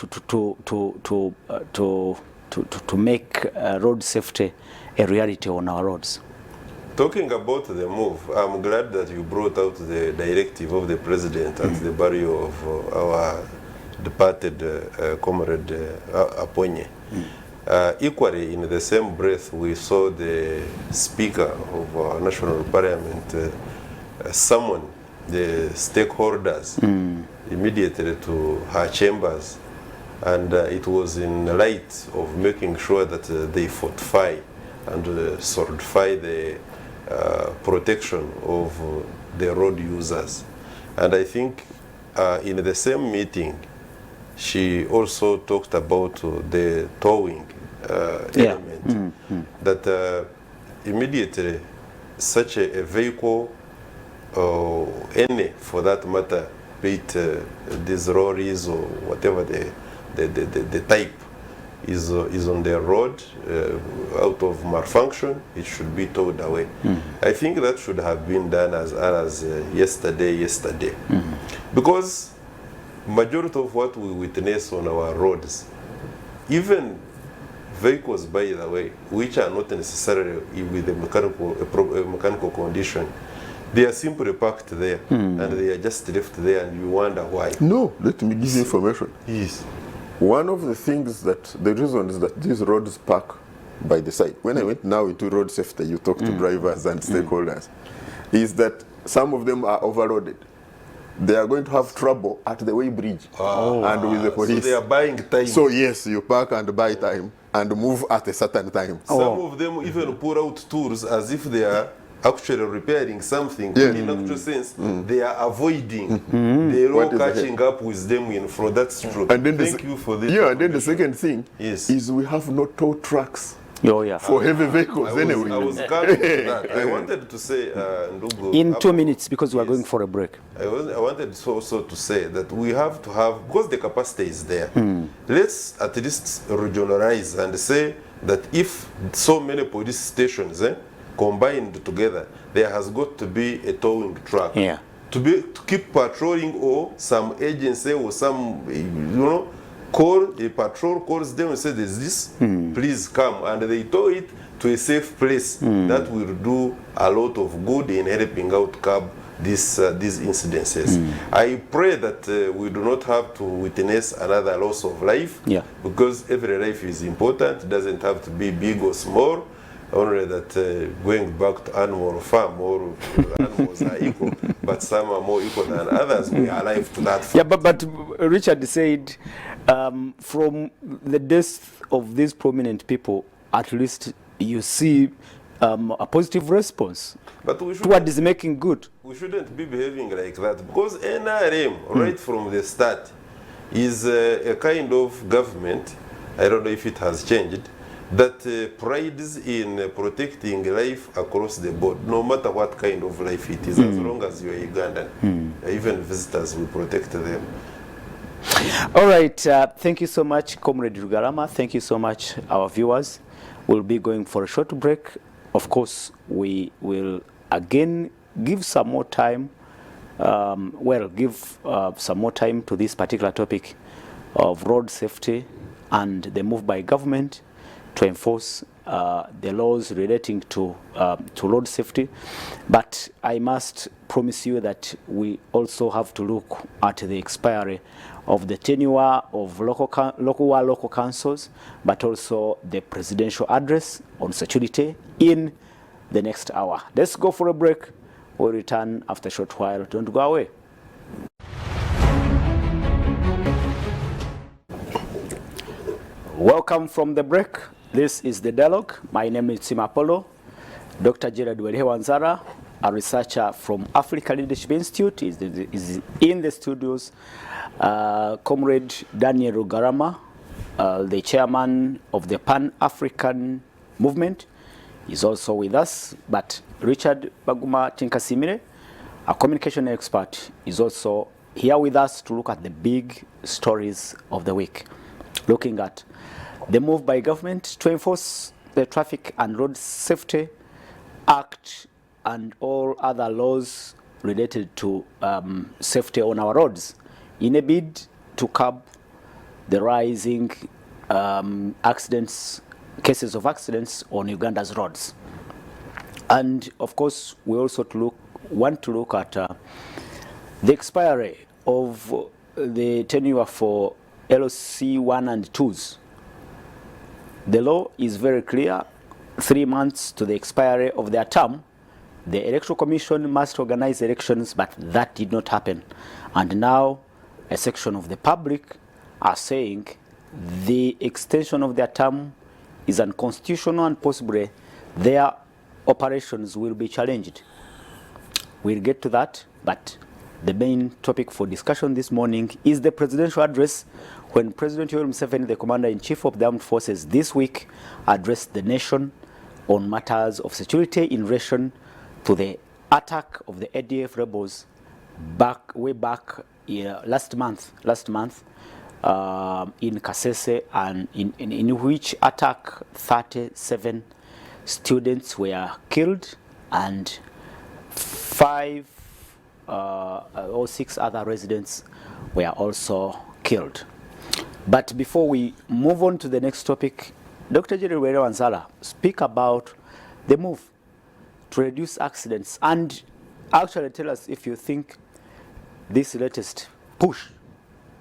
make road safety a reality on our roads? Talking about the move, I'm glad that you brought out the directive of the president at the burial of our departed comrade Aponye. Equally, in the same breath, we saw the Speaker of our National Parliament summon the stakeholders immediately to her chambers, and it was in light of making sure that they fortify and solidify the protection of the road users. And I think in the same meeting, she also talked about the towing element, that immediately such a vehicle, any for that matter, be it these lorries or whatever the type is on the road out of malfunction, it should be towed away. I think that should have been done as yesterday. Because majority of what we witness on our roads, even vehicles, by the way, which are not necessarily with a mechanical condition, they are simply parked there and they are just left there, and you wonder why. No, let me give you information. Yes. One of the things that, the reason is that these roads park by the side. When I went now into road safety, you talk to drivers and stakeholders, is that some of them are overloaded. They are going to have trouble at the weighbridge and with the police. So they are buying time. So yes, you park and buy time and move at a certain time. Some of them even pull out tools as if they are actually repairing something. Yeah. In actual sense, they are avoiding the law What is catching up with them in fraud. That's true. And then Thank you for this. Yeah, and then the second thing Yes. is we have no tow trucks Oh, yeah. for heavy vehicles I anyway. was coming to that. I wanted to say, Ndugu, In 2 minutes, because we are going for a break. I wanted also to say that we have to have, because the capacity is there, let's at least regionalize and say that if so many police stations combined together, there has got to be a towing truck Yeah. to keep patrolling, or some agency or some, call a patrol, calls them and says, "There's this, please come," and they tow it to a safe place. That will do a lot of good in helping out curb these incidences. I pray that we do not have to witness another loss of life, because every life is important. It doesn't have to be big or small. Only that going back to animal farm, all animals are equal, but some are more equal than others. We are alive to that fact. Yeah, but Richard said, from the death of these prominent people, at least you see a positive response But we towards making good. We shouldn't be behaving like that, because NRM, right from the start, is a kind of government, I don't know if it has changed, that prides in protecting life across the board, no matter what kind of life it is, as long as you are Ugandan. Even visitors, we protect them. All right, thank you so much, Comrade Rugarama. Thank you so much, our viewers. We'll be going for a short break. Of course, we will again give some more time, some more time to this particular topic of road safety and the move by government to enforce the laws relating to road safety. But I must promise you that we also have to look at the expiry of the tenure of local councils, but also the presidential address on security in the next hour. Let's go for a break. We'll return after a short while. Don't go away. Welcome from the break. This is The Dialogue. My name is Simapolo. Dr. Gerard Welehe-Wanzara, a researcher from Africa Leadership Institute, is in the studios. Comrade Daniel Rugarama, the chairman of the Pan-African Movement, is also with us. But Richard Baguma Tinkasimire, a communication expert, is also here with us to look at the big stories of the week, looking at the move by government to enforce the Traffic and Road Safety Act and all other laws related to safety on our roads in a bid to curb the rising cases of accidents on Uganda's roads. And of course, we also want to look at the expiry of the tenure for LC 1 and 2s. The law is very clear. 3 months to the expiry of their term, the Electoral Commission must organize elections, but that did not happen. And now a section of the public are saying the extension of their term is unconstitutional and possibly their operations will be challenged. We'll get to that, but the main topic for discussion this morning is the presidential address when President Yoweri Museveni, the Commander-in-Chief of the Armed Forces, this week addressed the nation on matters of security in relation to the attack of the ADF rebels way back last month in Kasese, and in which attack 37 students were killed and 5 or 6 other residents were also killed. But before we move on to the next topic, Dr. Jerry Wanzala, speak about the move to reduce accidents and actually tell us if you think this latest push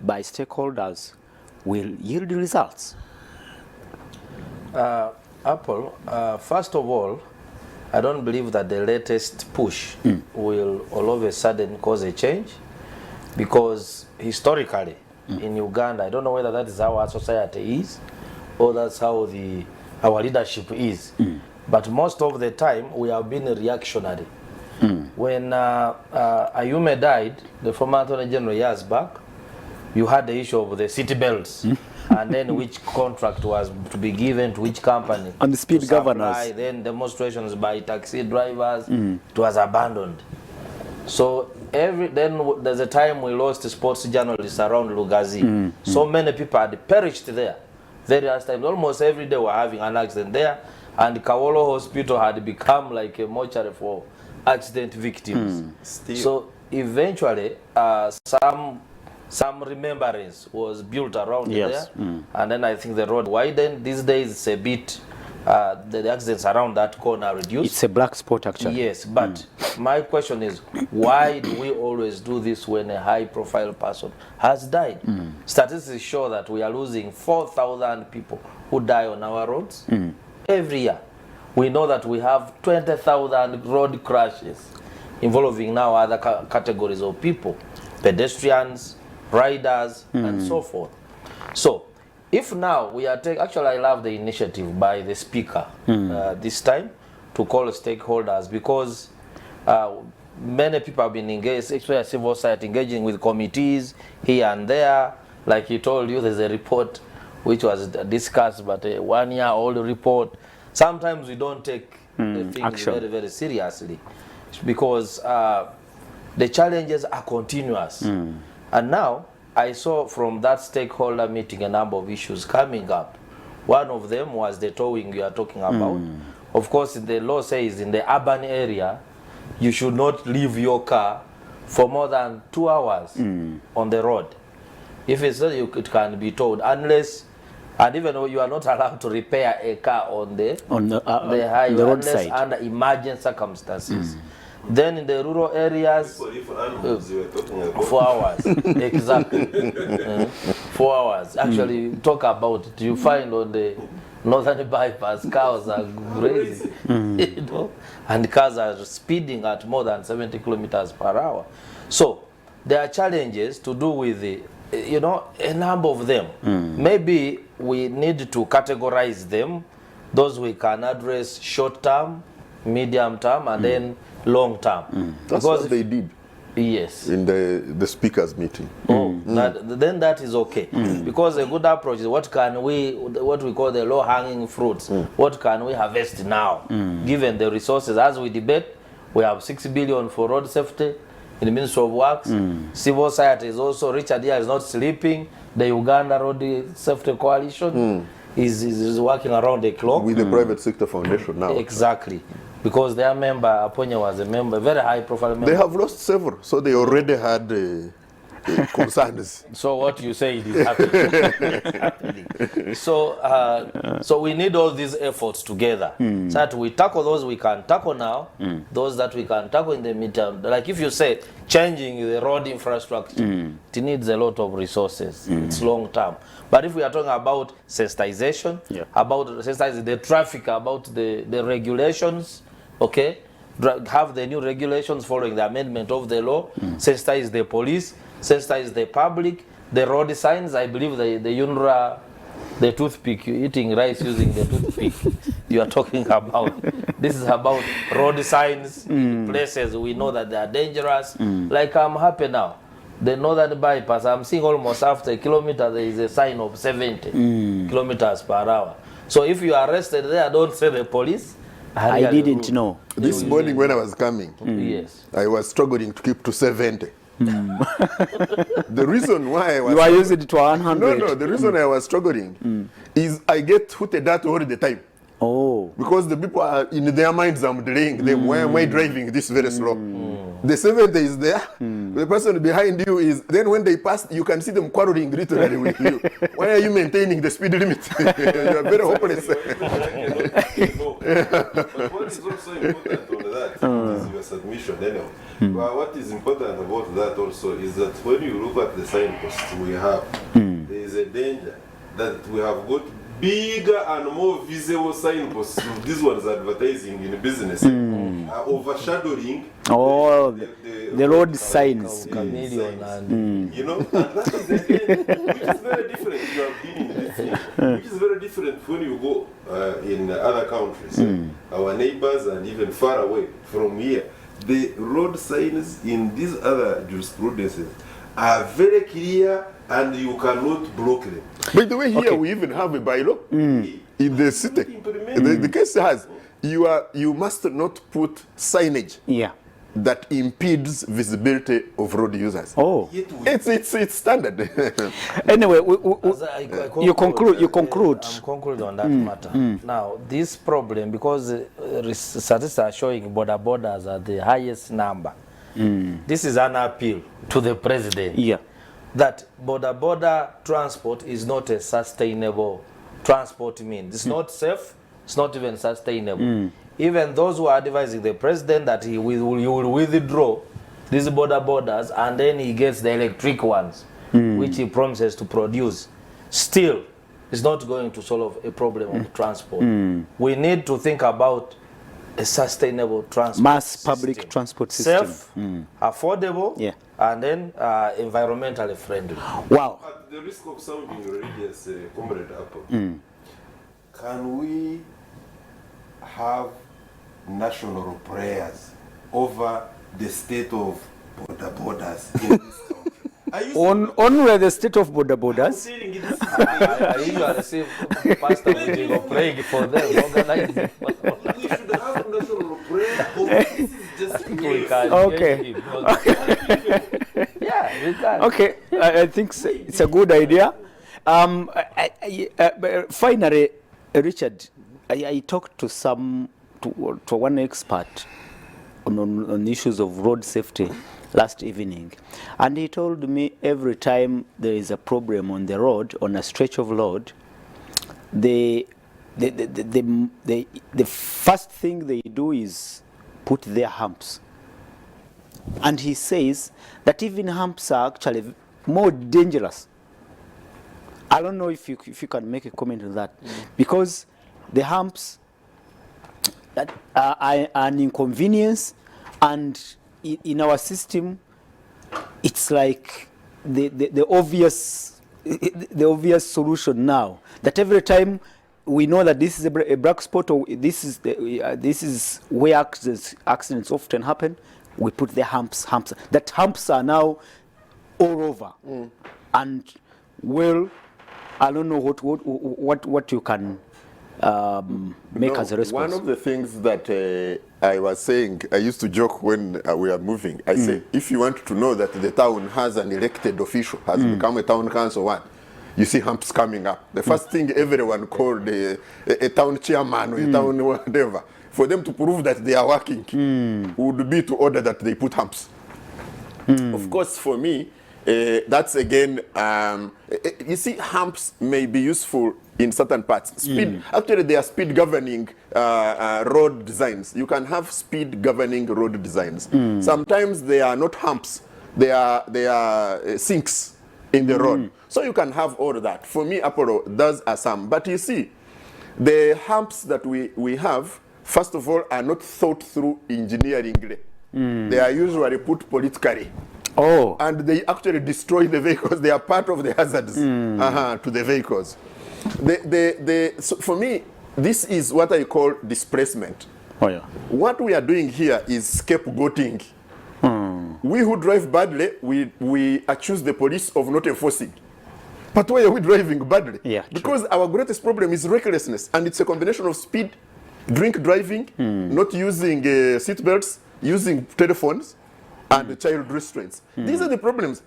by stakeholders will yield results. Apple, first of all, I don't believe that the latest push will all of a sudden cause a change, because historically in Uganda, I don't know whether that is how our society is or that's how our leadership is, but most of the time we have been reactionary. When Ayume died, the former Attorney General, years back, you had the issue of the city belts, and then which contract was to be given to which company. And the speed governors. Then demonstrations by taxi drivers, it was abandoned. So then there's a time we lost sports journalists around Lugazi. So many people had perished there. Various times, almost every day we're having an accident there, and Kawolo Hospital had become like a mortuary for accident victims. So eventually, some remembrance was built around there, and then I think the road widened. These days it's a bit, the accidents around that corner reduced. It's a black spot actually. Yes, but my question is, why do we always do this when a high-profile person has died? Statistics show that we are losing 4,000 people who die on our roads every year. We know that we have 20,000 road crashes involving now other categories of people, pedestrians, riders, and so forth. So, if now we are taking, actually I love the initiative by the speaker this time to call stakeholders, because many people have been engaged, especially civil society, engaging with committees here and there. Like he told you, there's a report which was discussed, but a 1-year-old report. Sometimes we don't take the things very, very seriously, because the challenges are continuous. And now, I saw from that stakeholder meeting a number of issues coming up. One of them was the towing you are talking about. Of course, the law says in the urban area, you should not leave your car for more than 2 hours on the road. If it's not, it can be towed, unless, and even though you are not allowed to repair a car on the highway, the unless roadside, under emergency circumstances. Then in the rural areas, 4 hours, exactly. 4 hours. Actually, talk about it. You find on the northern bypass, cows are grazing, you know, and cars are speeding at more than 70 kilometers per hour. So there are challenges to do with the, you know, a number of them. Maybe we need to categorize them. Those we can address short term, medium term, and then long term. That's what they did. Yes. In the speakers meeting. Then that is okay. Because a good approach is what we call the low hanging fruits. What can we harvest now? Given the resources, as we debate, we have 6 billion for road safety in the Ministry of Works. Civil society is also, Richard here is not sleeping. The Uganda Road Safety Coalition is working around the clock. With the private sector foundation now. Exactly. Because their member, Aponya, was a member, very high profile member. They have lost several, so they already had concerns. So what you say is happening. It's happening. So we need all these efforts together, so that we tackle those we can tackle now, those that we can tackle in the midterm. Like if you say changing the road infrastructure, it needs a lot of resources. It's long term. But if we are talking about sensitization, about sensitizing the traffic, about the regulations, okay, have the new regulations following the amendment of the law, sensitize the police, sensitize the public, the road signs. I believe the UNRWA, the toothpick, eating rice using the toothpick you are talking about. This is about road signs in places we know that they are dangerous. Like I'm happy now. The northern bypass, I'm seeing almost after a kilometer there is a sign of 70 kilometers per hour. So if you are arrested there, don't say the police. I didn't know. This morning when I was coming, Yes. I was struggling to keep to 70. The reason why I was... You are using it to 100. No, the reason I was struggling is I get hooted at all the time. Oh. Because the people are in their minds, I'm delaying them. Why am I driving this very slow? The 70 is there. The person behind you is, then when they pass, you can see them quarreling literally with you. Why are you maintaining the speed limit? You are very hopeless. But what is also important on that is your submission anyway. But what is important about that also is that when you look at the signposts we have, there is a danger that we have got bigger and more visible signposts. These ones advertising in business are overshadowing the road signs. Chameleon and you know, and that is again, which is very different. You have been in this thing, which is very different when you go in other countries, our neighbors, and even far away from here. The road signs in these other jurisprudences are very clear, and you cannot block them. By the way, here we even have a bylaw in the city. The case has you must not put signage Yeah. that impedes visibility of road users. Oh. Yet we It's standard. Anyway, As I you conclude. I'm concluding on that matter. Now, this problem, because statistics are showing borders are the highest number, this is an appeal to the president. Yeah. That border transport is not a sustainable transport means. It's not safe, it's not even sustainable. Even those who are advising the president that he will withdraw these borders and then he gets the electric ones, which he promises to produce, still it's not going to solve a problem of transport. We need to think about a sustainable transport Mass public transport system. Safe, affordable, Yeah. and then environmentally friendly. Wow. At the risk of sounding religious, Comrade Apple, can we have national prayers over the state of borders in this country? Are you Only the state of borders. saying it is? I usually see Pastor Mujigo praying for them, organizing. We should have national prayer over this is just We can Okay. Yeah, we can. Okay, I think it's a good idea. Finally, Richard, I talked to one expert on issues of road safety last evening, and he told me every time there is a problem on the road, on a stretch of road, the first thing they do is put their humps. And he says that even humps are actually more dangerous. I don't know if you can make a comment on that, because the humps that are an inconvenience, and in our system, it's like the obvious solution now. That every time we know that this is a black spot, or this is where accidents often happen, we put the humps. That humps are now all over, and well, I don't know what you can make as a response. One of the things that I was saying, I used to joke when we are moving. I say, if you want to know that the town has an elected official, has become a town council one, you see humps coming up. The first thing everyone called a town chairman or a town whatever, for them to prove that they are working, would be to order that they put humps. Of course, for me, That's again, you see, humps may be useful in certain parts. Speed, actually, they are speed governing road designs. You can have speed governing road designs. Sometimes they are not humps; they are sinks in the road. So you can have all of that. For me, Apollo, those are some. But you see, the humps that we have, first of all, are not thought through engineeringly. They are usually put politically. Oh. And they actually destroy the vehicles. They are part of the hazards to the vehicles. So for me, this is what I call displacement. Oh, yeah. What we are doing here is scapegoating. We who drive badly, we accuse the police of not enforcing. But why are we driving badly? Yeah, because our greatest problem is recklessness, and it's a combination of speed, drink driving, not using seat belts, using telephones, and child restraints. These are the problems.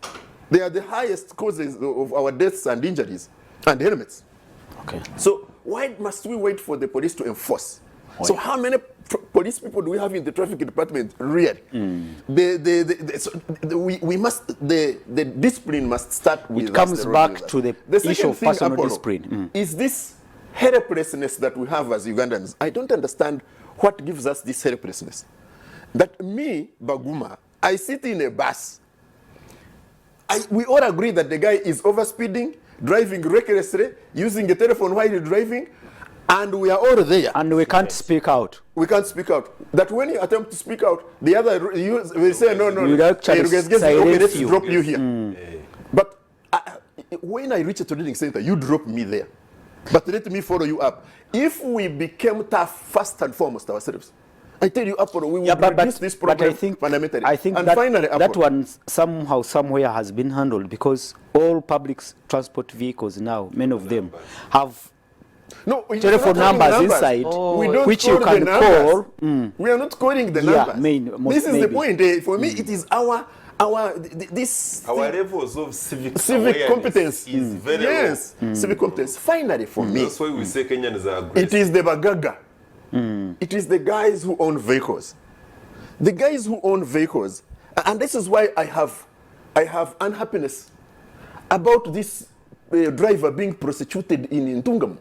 They are the highest causes of our deaths and injuries, and helmets. Okay. So why must we wait for the police to enforce? So how many police people do we have in the traffic department? Really? The discipline must start with It comes us, the road back users. to the second issue of thing, personal Apollo, discipline. is this helplessness that we have as Ugandans. I don't understand what gives us this helplessness. That me, Baguma, I sit in a bus. We all agree that the guy is overspeeding, driving recklessly, using a telephone while driving, and we are all there. And we can't speak out. We can't speak out. That when you attempt to speak out, the other will say, no, We'll actually okay, silence let's you. drop you here. But when I reach a training center, you drop me there. But let me follow you up. If we became tough first and foremost ourselves, I tell you, Apollo, we will reduce this problem fundamentally. I think and that, finally, that one somehow, somewhere has been handled because all public transport vehicles now, many of them, have telephone numbers inside, we don't which call you can the call. We are not calling the Yeah, numbers. This is the point. For me, it is our levels of civic competence is very low. Civic competence. Finally, for me, that's why we say Kenyans are aggressive. it is the bagaga. It is the guys who own vehicles. The guys who own vehicles, and this is why I have unhappiness about this driver being prosecuted in Ntungamo.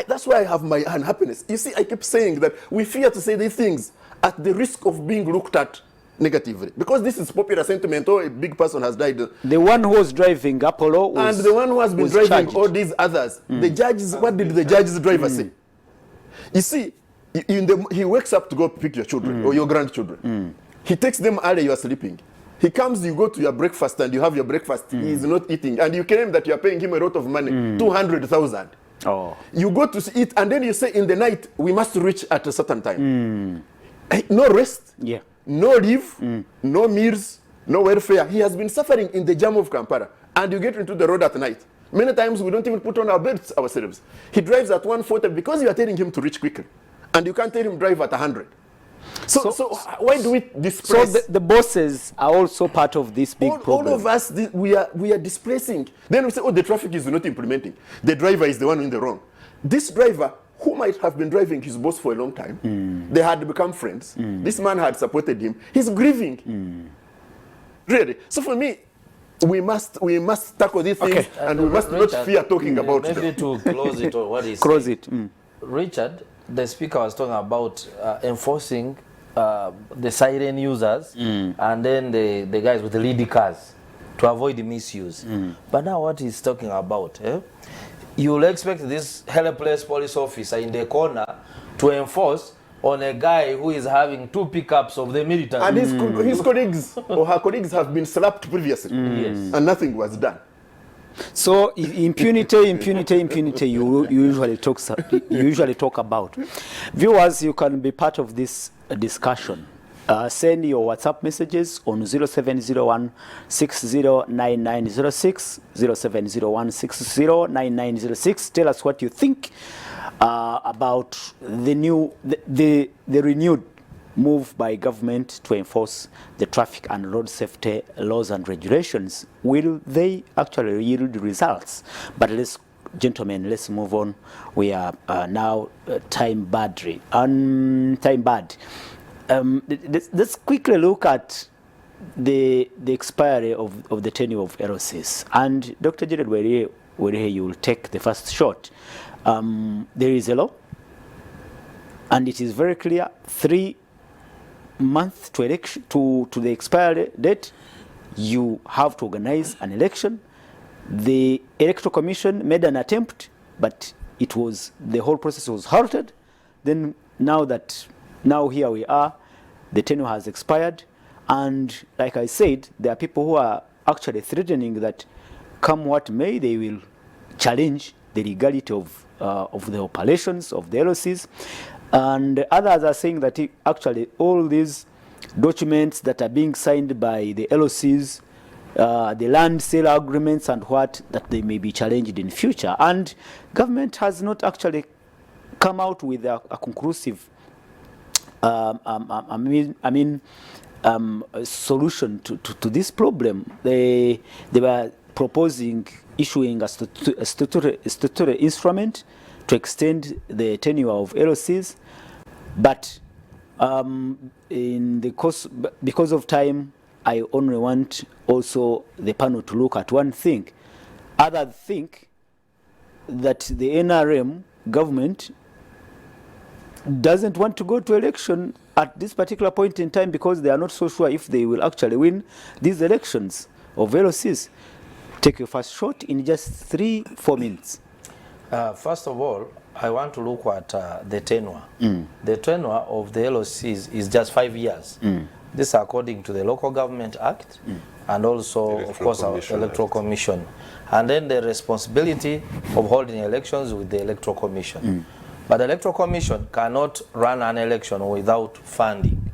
That's why I have my unhappiness. You see, I keep saying that we fear to say these things at the risk of being looked at negatively. Because this is popular sentiment, oh, a big person has died. The one who was driving Apollo was, and the one who has been driving charged. all these others. The judges, what did the judge's driver say? You see, he wakes up to go pick your children or your grandchildren. He takes them early, you are sleeping. He comes, you go to your breakfast and you have your breakfast. He is not eating. And you claim that you are paying him a lot of money, 200,000. Oh. You go to eat and then you say in the night, we must reach at a certain time. No rest, Yeah. no leave, no meals, no welfare. He has been suffering in the jam of Kampala. And you get into the road at night. Many times we don't even put on our belts ourselves. He drives at 140 because you are telling him to reach quickly. And you can't tell him drive at 100. So why do we displace? So the bosses are also part of this big problem. All of us, we are displacing. Then we say, oh, the traffic is not implementing. The driver is the one in the wrong. This driver, who might have been driving his boss for a long time, they had become friends. This man had supported him. He's grieving. Really. So for me, we must tackle these things, and we must Richard, not fear talking about maybe them. to close it or what is Close it. Richard, the speaker was talking about enforcing the siren users and then the guys with the lead cars to avoid the misuse. But now what he's talking about, you'll expect this helpless police officer in the corner to enforce on a guy who is having 2 pickups of the military. And his colleagues or her colleagues have been slapped previously, and nothing was done. So impunity, you usually talk about. Viewers, you can be part of this discussion. Send your WhatsApp messages on 0701 609906, 0701 609906. Tell us what you think about the renewed move by government to enforce the traffic and road safety laws and regulations. Will they actually yield results? But gentlemen, let's move on. We are now time bad. Let's quickly look at the expiry of the tenure of LOCs. And Dr. Jared Werihe, you will take the first shot. There is a law, and it is very clear, 3 months to election to the expiry date, you have to organize an election. The Electoral Commission made an attempt, but the whole process was halted. Then now here we are, the tenure has expired, and like I said, there are people who are actually threatening that come what may, they will challenge the legality of the operations of the LOCs. And others are saying that actually all these documents that are being signed by the LOCs, the land sale agreements and that they may be challenged in future. And government has not actually come out with a conclusive solution to this problem. They were proposing issuing a statutory instrument to extend the tenure of LOCs, but in the course, because of time, I only want also the panel to look at one thing. Others think that the NRM government doesn't want to go to election at this particular point in time because they are not so sure if they will actually win these elections of LOCs. Take your first shot in just 3-4 minutes. First of all, I want to look at the tenure. The tenure of the LOCs is just 5 years. This is according to the Local Government Act and also, of course, our Electoral Commission. And then the responsibility of holding elections with the Electoral Commission. But the Electoral Commission cannot run an election without funding.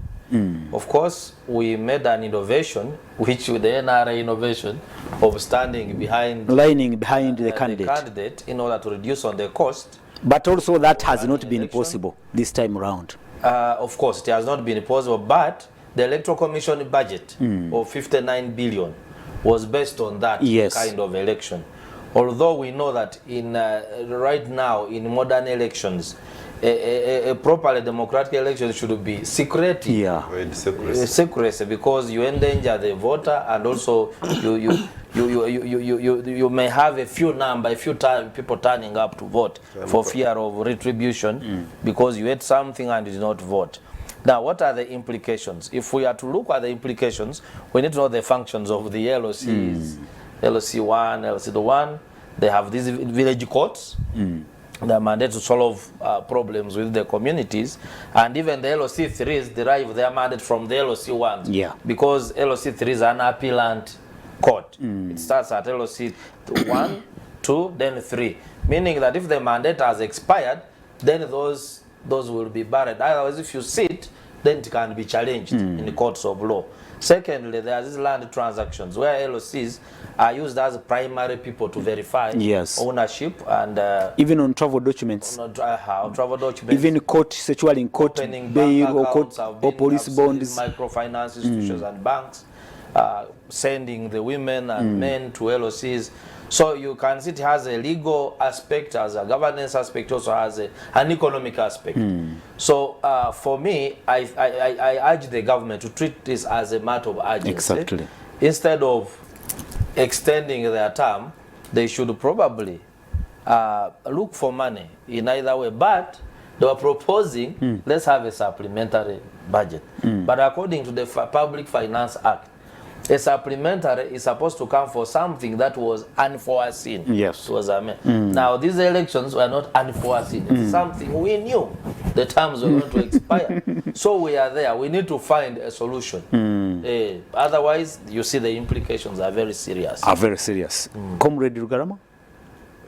Of course, we made an innovation, which with the NRA innovation of lining behind the candidate in order to reduce on the cost. But also that has not been possible this time around. Of course, it has not been possible, but the Electoral Commission budget of 59 billion was based on that kind of election. Although we know that in right now in modern elections, a properly democratic election should be secretive, secrecy, because you endanger the voter, and also you may have a few people turning up to vote for fear of retribution because you ate something and you did not vote. Now, what are the implications? If we are to look at the implications, we need to know the functions of the LOCs. LOC1, LOC1, they have these village courts. They are mandated to solve problems with the communities, and even the LOC3s derive their mandate from the LOC1s. Because LOC3 is an appellant court. It starts at LOC1, 2, then 3, meaning that if the mandate has expired, then those will be buried. Otherwise, if you sit, then it can be challenged in the courts of law. Secondly, there are these land transactions where LOCs are used as primary people to verify ownership, and even on travel documents. Travel documents. Even court, sexually in court, bail or court or police bonds. Microfinance institutions and banks sending the women and men to LOCs. So you can see it has a legal aspect, as a governance aspect, also has an economic aspect. So for me, I urge the government to treat this as a matter of urgency. Exactly. Instead of extending their term, they should probably look for money in either way. But they were proposing, let's have a supplementary budget. But according to the Public Finance Act, a supplementary is supposed to come for something that was unforeseen. Now, these elections were not unforeseen. It's something we knew the terms were going to expire. So we are there. We need to find a solution. Otherwise, you see the implications are very serious. Comrade Rugarama?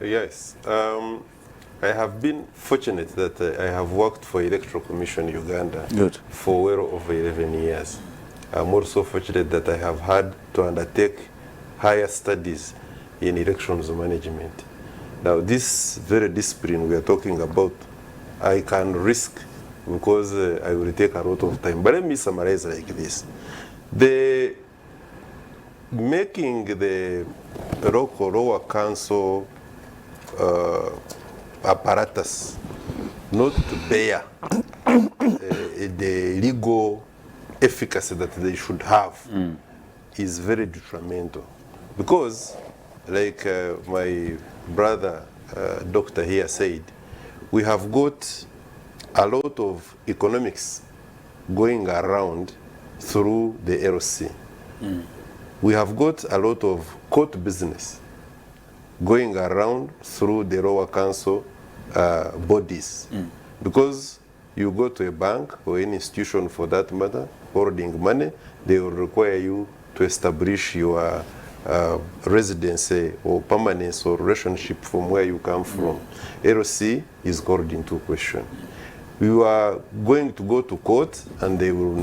Yes. I have been fortunate that I have worked for Electoral Commission Uganda for well over 11 years. I'm also fortunate that I have had to undertake higher studies in elections management. Now, this very discipline we are talking about, I can risk because I will take a lot of time. But let me summarize like this. Making the lower council apparatus not to bear the legal efficacy that they should have is very detrimental because, like my brother doctor here said, we have got a lot of economics going around through the LC. We have got a lot of court business going around through the lower council bodies. Because you go to a bank or any institution for that matter, holding money, they will require you to establish your residency or permanence or relationship from where you come from. LC is called into question. You are going to go to court and they will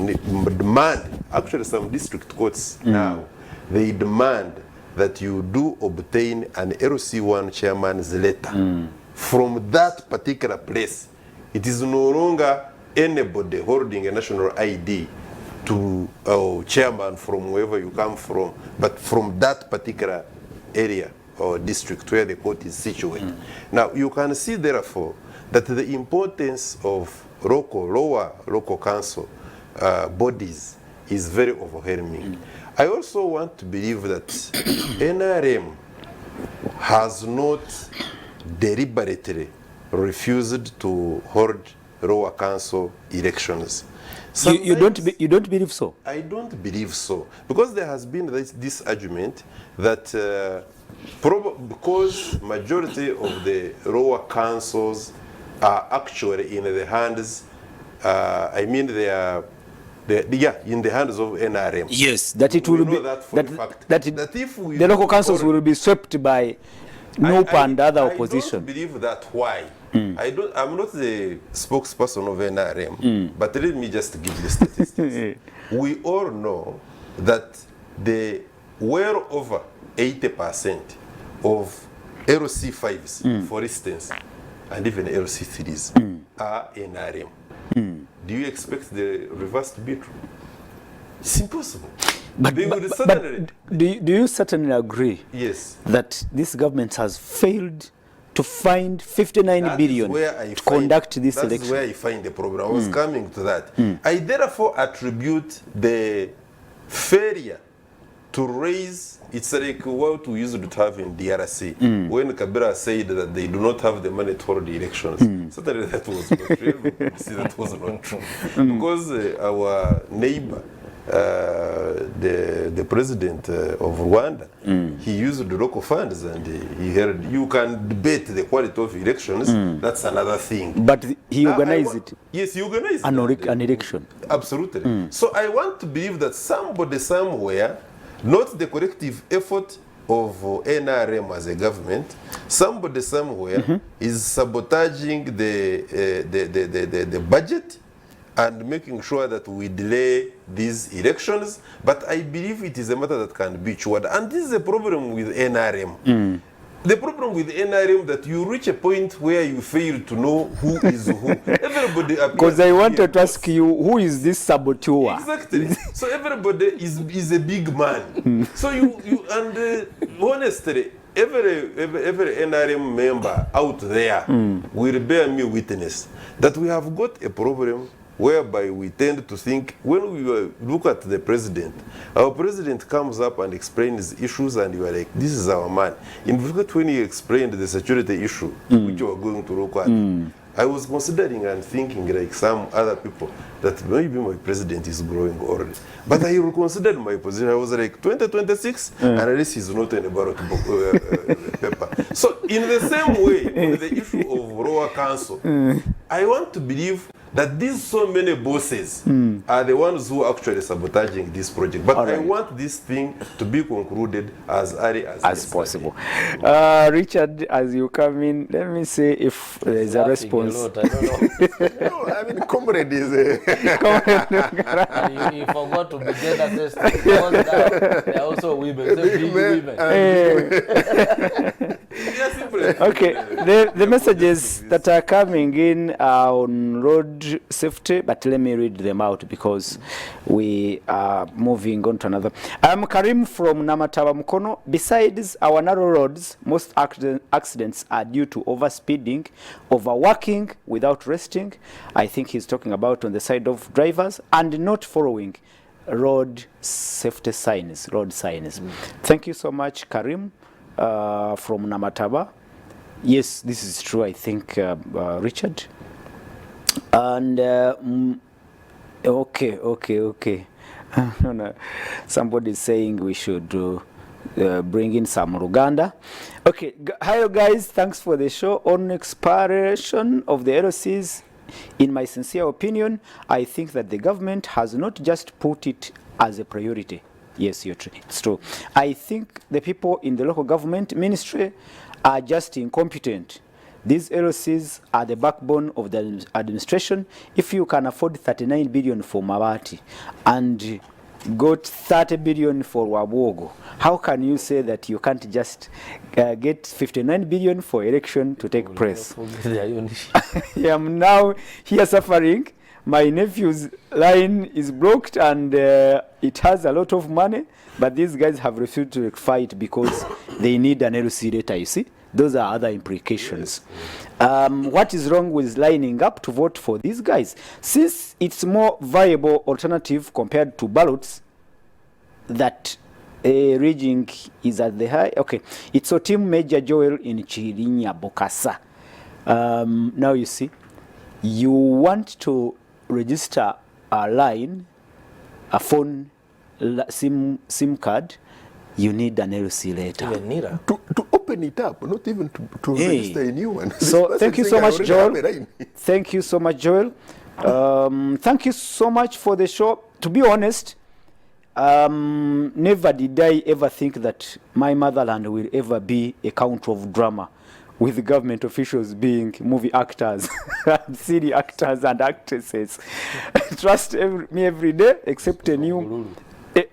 demand, actually some district courts now, they demand that you do obtain an LC1 chairman's letter from that particular place. It is no longer anybody holding a national ID to chairman from wherever you come from, but from that particular area or district where the court is situated. Now, you can see, therefore, that the importance of lower local council bodies is very overwhelming. I also want to believe that NRM has not deliberately refused to hold lower council elections. You don't believe so? I don't believe so, because there has been this argument that because majority of the lower councils are actually in the hands, I mean they are in the hands of NRM. Yes, that it will be that if we the local councils will be swept by NUP and other opposition. I don't believe that. Why? I'm not the spokesperson of NRM, but let me just give you statistics. We all know that the well over 80% of LC5s, for instance, and even LC3s, are NRM. Do you expect the reverse to be true? It's impossible. But do you certainly agree yes, that this government has failed to find 59 billion to conduct this election? That's where I find the problem. I was coming to that. I therefore attribute the failure to raise, it's like what we used to have in DRC, when Kabila said that they do not have the money to hold the elections. Certainly that was not true. See, that was not true. Because our neighbor, the president of Rwanda, he used the local funds, and he heard, you can debate the quality of elections, that's another thing. But he organized it. Yes, he organized an election. Absolutely. So I want to believe that somebody somewhere, not the collective effort of NRM as a government, somebody somewhere is sabotaging the budget and making sure that we delay these elections. But I believe it is a matter that can be cured. And this is a problem with NRM. The problem with NRM that you reach a point where you fail to know who is who. Everybody appears. Because I wanted to ask you, who is this saboteur? Exactly. So everybody is a big man. So you and honestly, every NRM member out there will bear me witness that we have got a problem whereby we tend to think, when we look at the president, our president comes up and explains issues and you are like, this is our man. In fact, when he explained the security issue, which you are going to look at, I was considering and thinking like some other people that maybe my president is growing already. But I reconsidered my position. I was like, 2026, and at least he's not in a ballot paper. So in the same way, on the issue of lower council, I want to believe that these so many bosses are the ones who are actually sabotaging this project. But I want this thing to be concluded as early as possible. Richard, as you come in, let me see if there is a response. I don't know. No, I mean, comrade is a... you forgot to be gender sensitive. They are also women. So big women. Okay, the messages that are coming in are on road safety, but let me read them out because we are moving on to another. I'm Karim from Namataba Mukono. Besides our narrow roads, most accidents are due to overspeeding, overworking without resting. I think he's talking about on the side of drivers, and not following road safety signs, road signs. Thank you so much, Karim, from Namataba. Yes, this is true, I think, Richard. And okay. No. Somebody is saying we should bring in some Ruganda. Okay, hi guys, thanks for the show. On expiration of the LOCs, in my sincere opinion, I think that the government has not just put it as a priority. Yes, it's true. I think the people in the local government ministry are just incompetent. These LOCs are the backbone of the administration. If you can afford 39 billion for Mabati and got 30 billion for Wabogo, how can you say that you can't just get 59 billion for election to take place? I am now here suffering. My nephew's line is blocked and it has a lot of money, but these guys have refused to fight because they need an LOC data, you see? Those are other implications. What is wrong with lining up to vote for these guys? Since it's more viable alternative compared to ballots, that rigging is at the high. Okay, it's a team Major Joel in Chirinya Bokassa. Now you see, you want to register a line, a phone, SIM card, you need an LOC letter. Even nearer. To open it up, not even to register a new one. So thank you so much, Joel. Thank you so much, Joel. Thank you so much for the show. To be honest, never did I ever think that my motherland will ever be a country of drama, with government officials being movie actors, city actors and actresses. Trust me every day, except a new...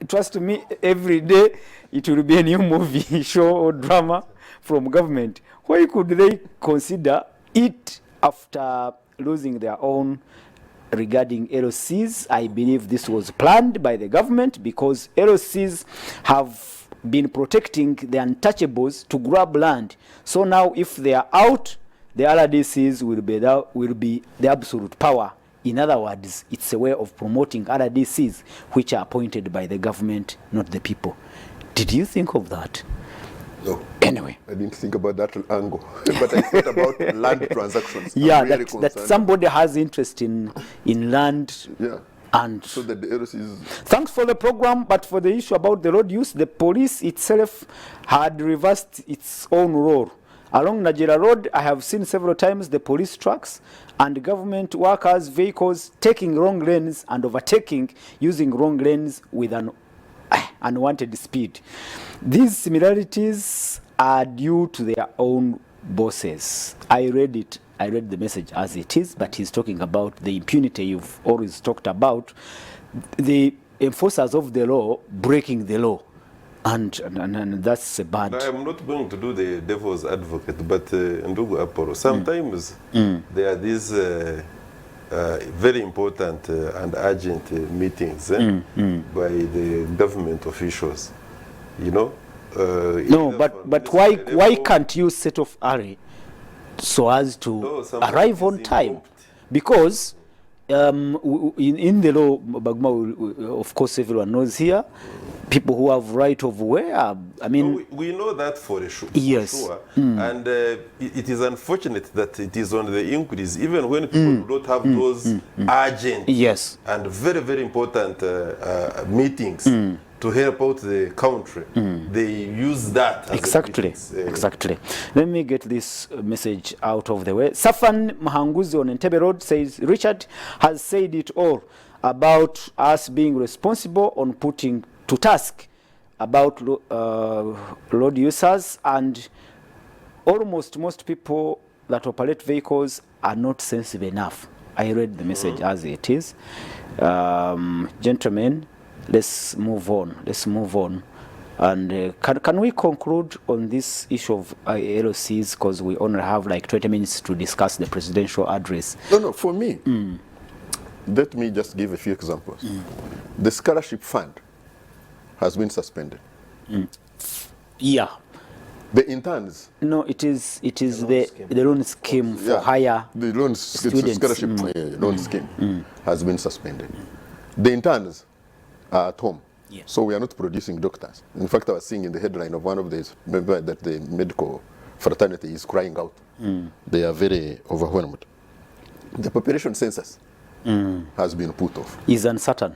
trust me, every day it will be a new movie, show or drama from government. Why could they consider it after losing their own regarding LOCs? I believe this was planned by the government because LOCs have been protecting the untouchables to grab land. So now if they are out, the RDCs will be the absolute power. In other words, it's a way of promoting RDCs which are appointed by the government, not the people. Did you think of that? No. Anyway. I didn't think about that angle. But I thought about land transactions. Yeah, that somebody has interest in land. Yeah. And so that the LOCs... Thanks for the program, but for the issue about the road use, the police itself had reversed its own role. Along Nigeria Road, I have seen several times the police trucks and government workers' vehicles taking wrong lanes and overtaking using wrong lanes with an unwanted speed. These similarities are due to their own bosses. I read the message as it is, but he's talking about the impunity you've always talked about, the enforcers of the law breaking the law. And that's bad. I'm not going to do the devil's advocate, but Ndugu Aporo, sometimes there are these very important and urgent meetings by the government officials. You know. No, but why can't you set off early so as to arrive on time? Because in the law, Bagma, of course, everyone knows here, people who have right of way. I mean, no, we know that for sure. Yes. For sure. And it is unfortunate that it is on the increase, even when people don't have those urgent and very, very important meetings to help out the country. They use that as exactly. Let me get this message out of the way. Safan Mahanguzi on Entebbe Road says, Richard has said it all about us being responsible on putting to task about road users, and almost most people that operate vehicles are not sensitive enough. I read the message as it is. Gentlemen, let's move on. And can we conclude on this issue of LOCs, because we only have like 20 minutes to discuss the presidential address? No, for me, let me just give a few examples. The scholarship fund has been suspended. Yeah. The interns. No, it is the loan scheme for higher the loan students. Scholarship loan scheme has been suspended. The interns are at home. Yeah. So we are not producing doctors. In fact, I was seeing in the headline of one of these, remember that the medical fraternity is crying out. They are very overwhelmed. The population census has been put off. Is uncertain.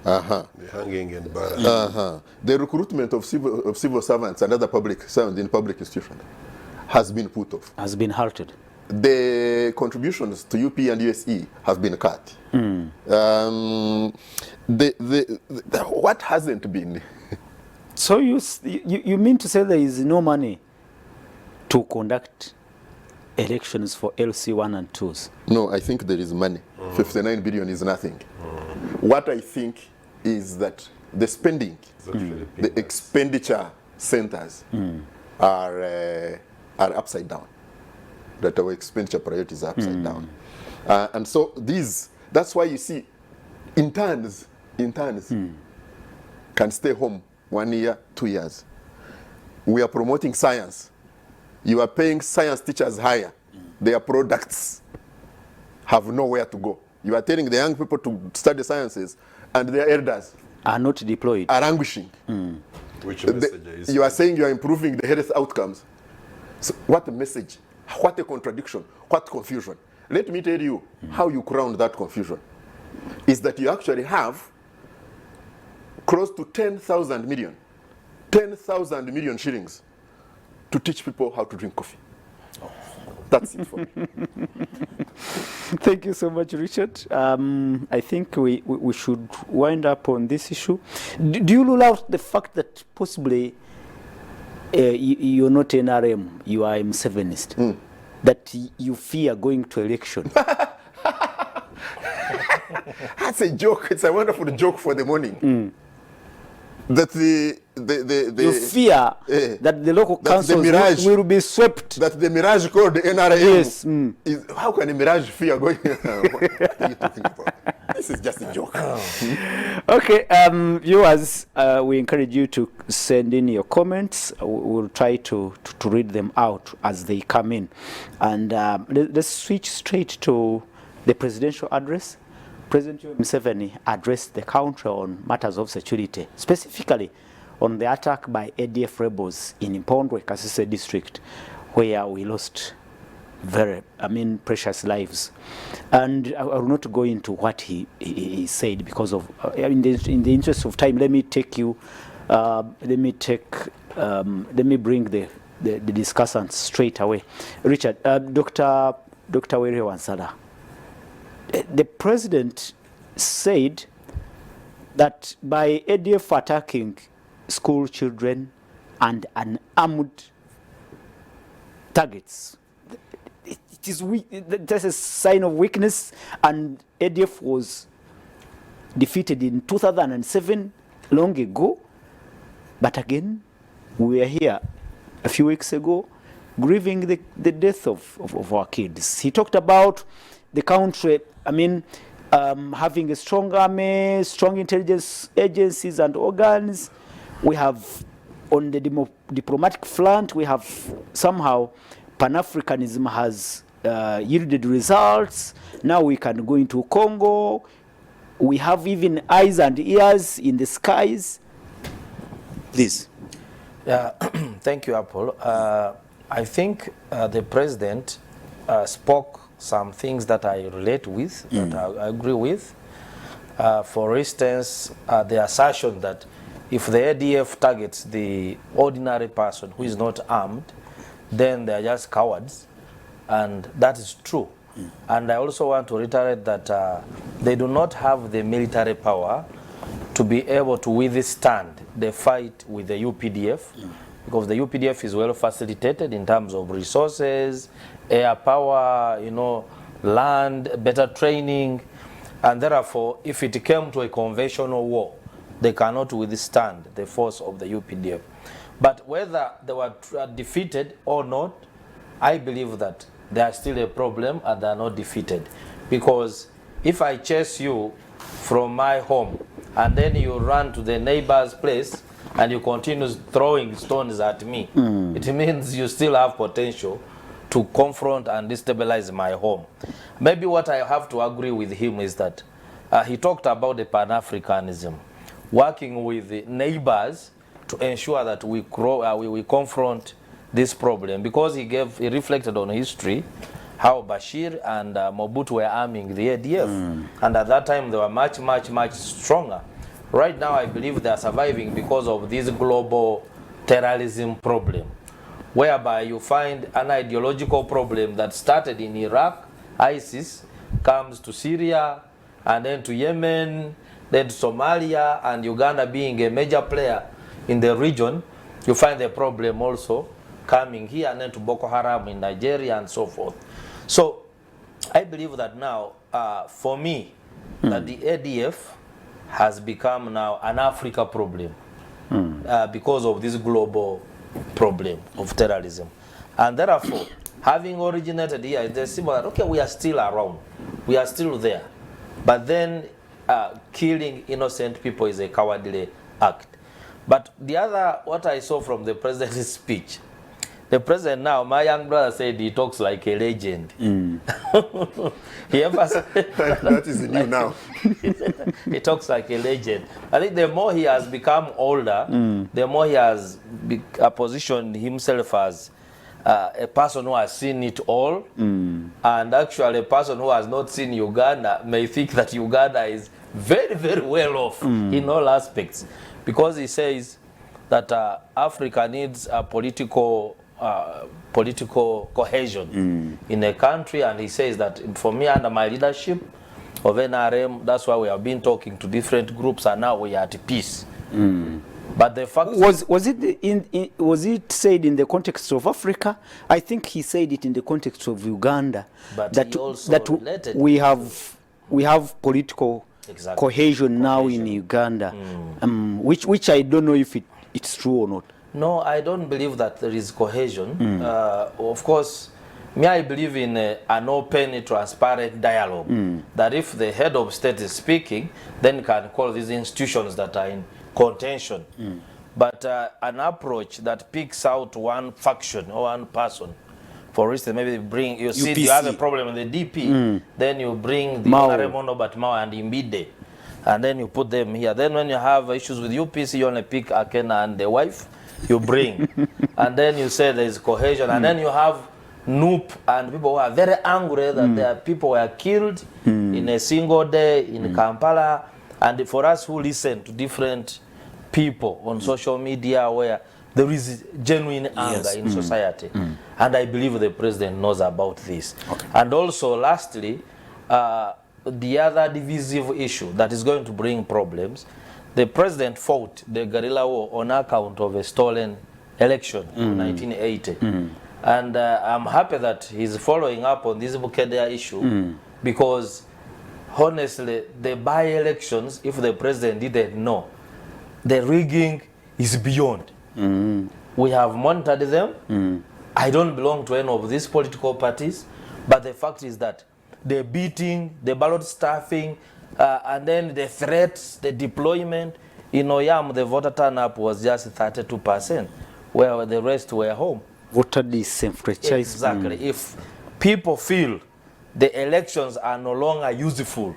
The hanging and barrel. The recruitment of civil servants and other public servants in public institutions has been put off. Has been halted. The contributions to UP and USE have been cut. What hasn't been? So you mean to say there is no money to conduct elections for LC1 and 2s? No, I think there is money. 59 billion is nothing. What I think is that the spending, the expenditure centers are upside down. That our expenditure priorities are upside down. And so that's why you see interns can stay home 1 year, 2 years. We are promoting science. You are paying science teachers higher. Their products have nowhere to go. You are telling the young people to study sciences and their elders Are not deployed. are languishing. Which message is You are saying you are improving the health outcomes. So what a message, what a contradiction, what confusion. Let me tell you how you crown that confusion. Is that you actually have close to 10,000 million shillings to teach people how to drink coffee. That's it for me. Thank you so much, Richard. I think we should wind up on this issue. Do you rule out the fact that possibly you're not NRM, you are M7ist, that you fear going to election? That's a joke. It's a wonderful joke for the morning. That You fear that the local councils will be swept. that the mirage called the NRM Yes. is, how can a mirage fear going? What are you talking about? This is just a joke. Okay, viewers, we encourage you to send in your comments. We'll try to read them out as they come in. And let's switch straight to the presidential address. President Museveni addressed the country on matters of security, specifically on the attack by ADF rebels in Mpondwe, Kasese district, where we lost precious lives. And I will not go into what he said because of, in the interest of time, let me bring the discussants straight away. Richard, Dr. Were Wansala, the president said that by ADF attacking school children and unarmed targets, it is weak. That's a sign of weakness, and ADF was defeated in 2007, long ago. But again, we are here a few weeks ago grieving the death of our kids. He talked about the country, having a strong army, strong intelligence agencies and organs. We have, on the diplomatic front, we have somehow Pan-Africanism has yielded results. Now we can go into Congo. We have even eyes and ears in the skies. Please. Yeah, thank you, Apple. I think the president spoke some things that I relate with, that I agree with. For instance, the assertion that if the ADF targets the ordinary person who is not armed, then they are just cowards, and that is true. And I also want to reiterate that they do not have the military power to be able to withstand the fight with the UPDF, because the UPDF is well facilitated in terms of resources, air power, land, better training, and therefore, if it came to a conventional war, they cannot withstand the force of the UPDF. But whether they were defeated or not, I believe that they are still a problem and they are not defeated. Because if I chase you from my home and then you run to the neighbor's place and you continue throwing stones at me, it means you still have potential to confront and destabilize my home. Maybe what I have to agree with him is that he talked about the Pan-Africanism. working with the neighbors to ensure that we confront this problem, because he reflected on history, how Bashir and Mobutu were arming the ADF, and at that time they were much stronger. Right now I believe they are surviving because of this global terrorism problem, whereby you find an ideological problem that started in Iraq, ISIS, comes to Syria, and then to Yemen, then to Somalia, and Uganda being a major player in the region. You find the problem also coming here, and then to Boko Haram in Nigeria and so forth. So I believe that now, for me, that the ADF has become now an Africa problem because of this global problem of terrorism. And therefore, having originated here, it's a symbol that, okay, we are still around, we are still there. But then killing innocent people is a cowardly act. But the other, what I saw from the president's speech, the president now, my young brother said he talks like a legend. He emphasized that is new now. He talks like a legend. I think the more he has become older, the more he has positioned himself as a person who has seen it all. And actually a person who has not seen Uganda may think that Uganda is very well off in all aspects, because he says that Africa needs a political cohesion in a country, and he says that for me, under my leadership of NRM, that's why we have been talking to different groups, and now we are at peace. But the fact was it said in the context of Africa? I think he said it in the context of Uganda. But that he also related we have political cohesion now in Uganda, which I don't know if it's true or not. No, I don't believe that there is cohesion. Of course, I believe in an open, transparent dialogue. That if the head of state is speaking, then can call these institutions that are in contention. But an approach that picks out one faction or one person, for instance, maybe you see you have a problem with the DP, then you bring the Honorable Norbert Mao and Imbide, and then you put them here. Then when you have issues with UPC, you only pick Akena and the wife, you bring. And then you say there is cohesion, and then you have NUP and people who are very angry that their people were killed in a single day in Kampala. And for us who listen to different people on social media where there is genuine anger in society, and I believe the president knows about this. And also lastly, the other divisive issue that is going to bring problems, the president fought the guerrilla war on account of a stolen election in 1980. And I'm happy that he's following up on this Bukedea issue, because honestly, the by-elections, if the president didn't know, the rigging is beyond. We have monitored them. I don't belong to any of these political parties, but the fact is that the beating, the ballot stuffing, and then the threats, the deployment, in Oyam, the voter turn-up was just 32%, where the rest were home. Voter disenfranchisement. Exactly. If people feel the elections are no longer useful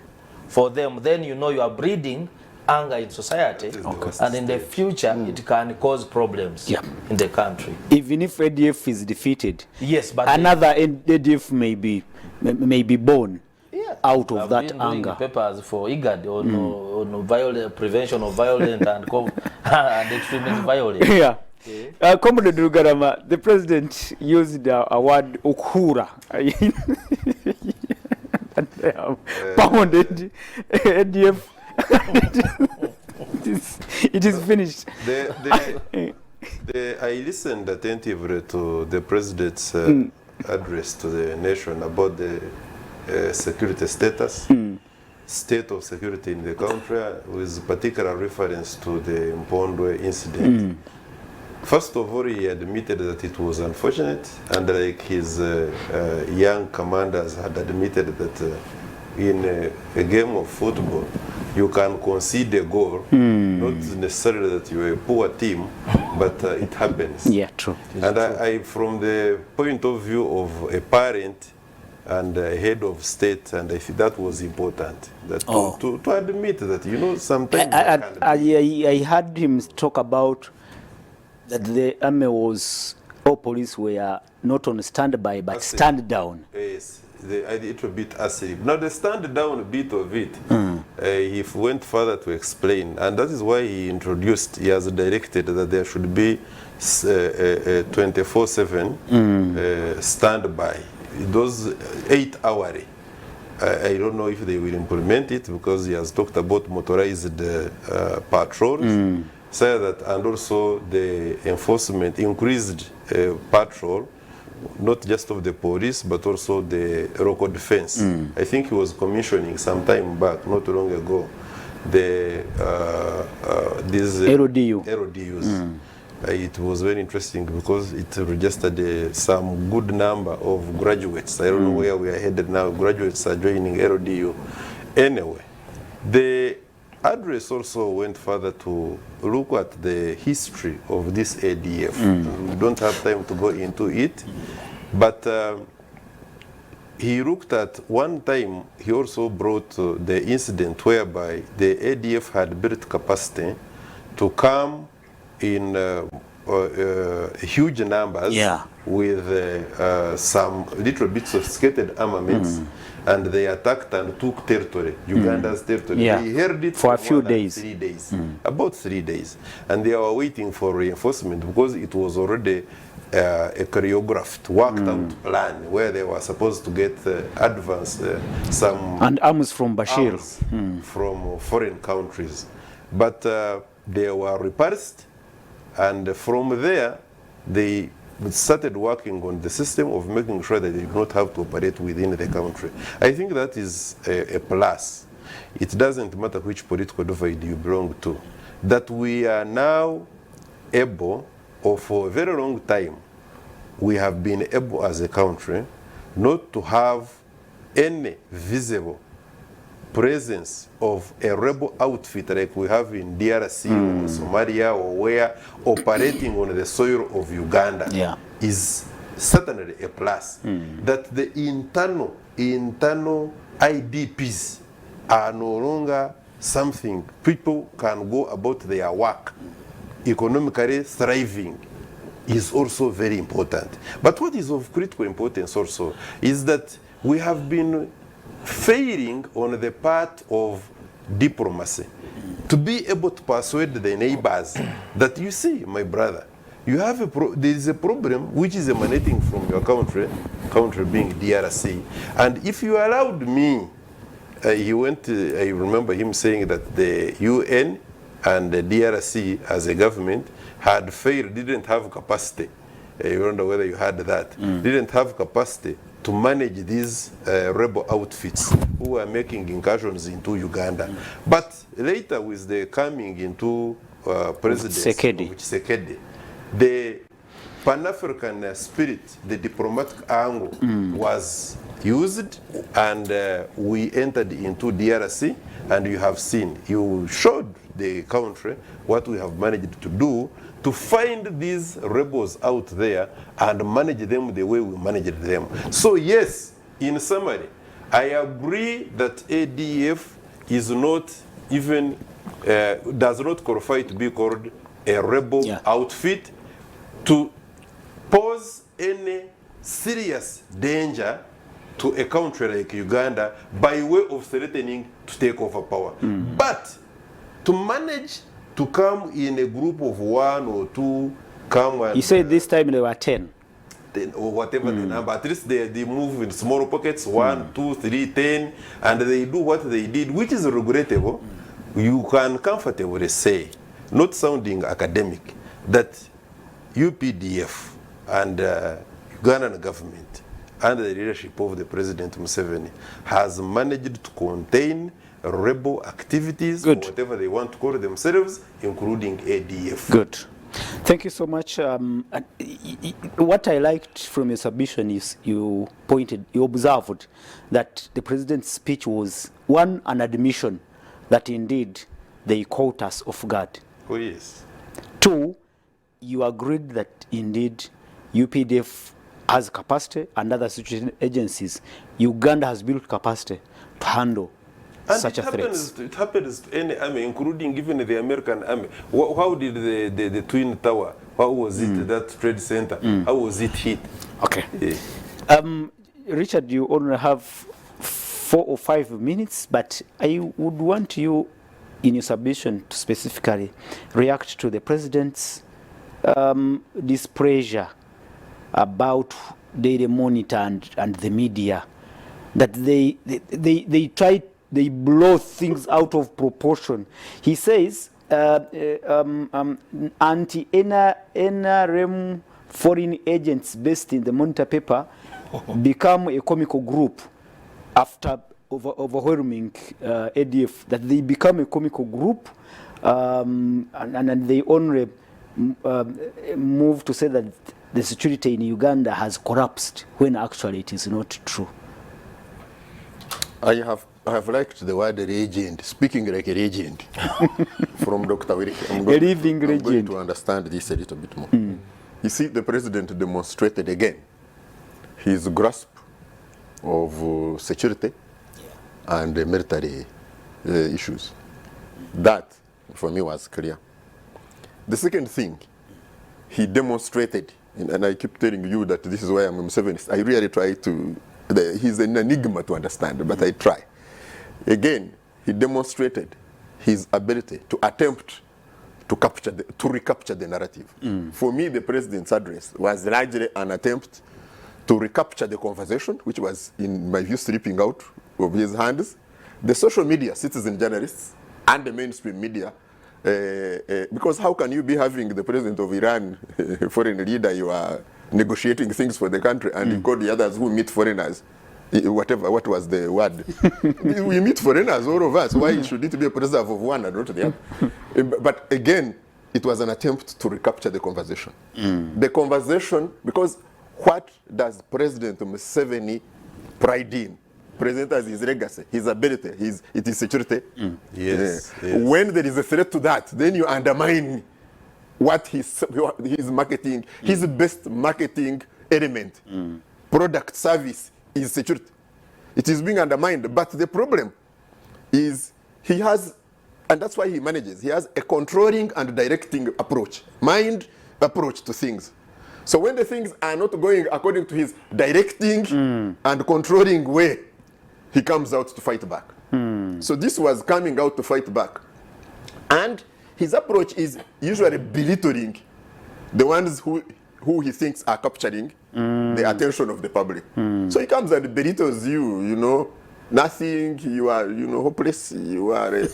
for them, then you know you are breeding anger in society, and in the future it can cause problems in the country. Even if ADF is defeated, yes, but another ADF may be born out of that anger. Papers for IGAD on violent prevention of violent and extremist violence. Comrade Rugarama, the president used a word ukura. Pounded ADF. It is finished. I listened attentively to the president's address to the nation about the security status, state of security in the country, with particular reference to the Mpondwe incident. First of all, he admitted that it was unfortunate, and like his young commanders had admitted that in a game of football, you can concede a goal, not necessarily that you're a poor team, but it happens. Yeah, true. And I, from the point of view of a parent, and head of state, and I think that was important. That to admit that, you know, sometimes I heard him talk about that the army or police were not on standby but stand down. Yes, a little bit asleep. Now the stand down bit of it, he went further to explain, and that is why he has directed that there should be 24/7 standby. Those 8 hours. I don't know if they will implement it, because he has talked about motorized patrols. Say that, and also the enforcement, increased patrol, not just of the police, but also the local defense. I think he was commissioning some time back, not long ago, these LDUs. It was very interesting because it registered some good number of graduates. I don't know where we are headed now. Graduates are joining LDU. Anyway, the address also went further to look at the history of this ADF. We don't have time to go into it, but he looked at one time, he also brought the incident whereby the ADF had built capacity to come in huge numbers with some little bit sophisticated armaments, and they attacked and took territory, Uganda's territory. They held it for a few days. 3 days, about 3 days, and they were waiting for reinforcement because it was already a choreographed, worked out plan where they were supposed to get advanced some and arms from Bashir, arms from foreign countries, but they were repulsed. And from there, they started working on the system of making sure that they do not have to operate within the country. I think that is a plus. It doesn't matter which political divide you belong to. That we are now able, or for a very long time, we have been able as a country not to have any visible presence of a rebel outfit like we have in DRC or Somalia or where operating on the soil of Uganda is certainly a plus. That the internal IDPs are no longer something people can go about their work economically thriving is also very important. But what is of critical importance also is that we have been failing on the part of diplomacy to be able to persuade the neighbors that, you see, my brother, you have there is a problem which is emanating from your country being DRC, and if you allowed me, I remember him saying that the UN and the DRC as a government had failed, didn't have capacity. You wonder whether you had that. Didn't have capacity to manage these rebel outfits who were making incursions into Uganda. But later, with the coming into presidency of Tshisekedi, the Pan-African spirit, the diplomatic angle was used, and we entered into DRC, and you have seen, you showed the country what we have managed to do to find these rebels out there and manage them the way we managed them. So yes, in summary, I agree that ADF is not even, does not qualify to be called a rebel outfit to pose any serious danger to a country like Uganda by way of threatening to take over power. But to manage to come in a group of 1 or 2, come and... You said this time there were 10. Or whatever the number, at least they move in small pockets, 1, 2, 3, 10, and they do what they did, which is regrettable. You can comfortably say, not sounding academic, that UPDF and Ugandan government, under the leadership of the President Museveni, has managed to contain rebel activities, or whatever they want to call themselves, including ADF. Good. Thank you so much. What I liked from your submission is you observed that the president's speech was, one, an admission that indeed they caught us off guard. Oh yes. 2, you agreed that indeed UPDF has capacity, and other security agencies, Uganda has built capacity to handle And such a threat. it happens to any army, including even the American army. How did the Twin Tower, how was it, that trade center, how was it hit? Okay. Yeah. Richard, you only have 4 or 5 minutes, but I would want you, in your submission, to specifically react to the president's displeasure about Daily Monitor and the media, that they blow things out of proportion. He says anti-NRM foreign agents based in the Monitor paper become a comical group after overwhelming ADF, that they become a comical group, and they only move to say that the security in Uganda has collapsed, when actually it is not true. I have liked the word regent, speaking like a regent from Dr. Wiriki. I'm going to understand this a little bit more. You see, the president demonstrated again his grasp of security and military issues. That, for me, was clear. The second thing, he demonstrated, and I keep telling you that this is why I'm Museveni. I really try to, he's an enigma to understand, but I try. Again, he demonstrated his ability to attempt to recapture the narrative. For me, the president's address was largely an attempt to recapture the conversation, which was, in my view, slipping out of his hands. The social media, citizen journalists, and the mainstream media, because how can you be having the president of Iran, foreign leader, you are negotiating things for the country, and you call the others who meet foreigners, what was the word? We meet foreigners, all of us. Why should it be a president of one and not the other? But again, it was an attempt to recapture the conversation. The conversation, because what does President Museveni pride in? President has his legacy, his ability, it is security. Yes, yes. When there is a threat to that, then you undermine what his marketing, his best marketing element, product, service, is security. It is being undermined. But the problem is he has, and that's why he manages, he has a controlling and directing approach, mind approach to things. So when the things are not going according to his directing and controlling way, he comes out to fight back. So this was coming out to fight back. And his approach is usually belittling the ones who he thinks are capturing the attention of the public. So he comes and belittles you, nothing, you are, hopeless, you are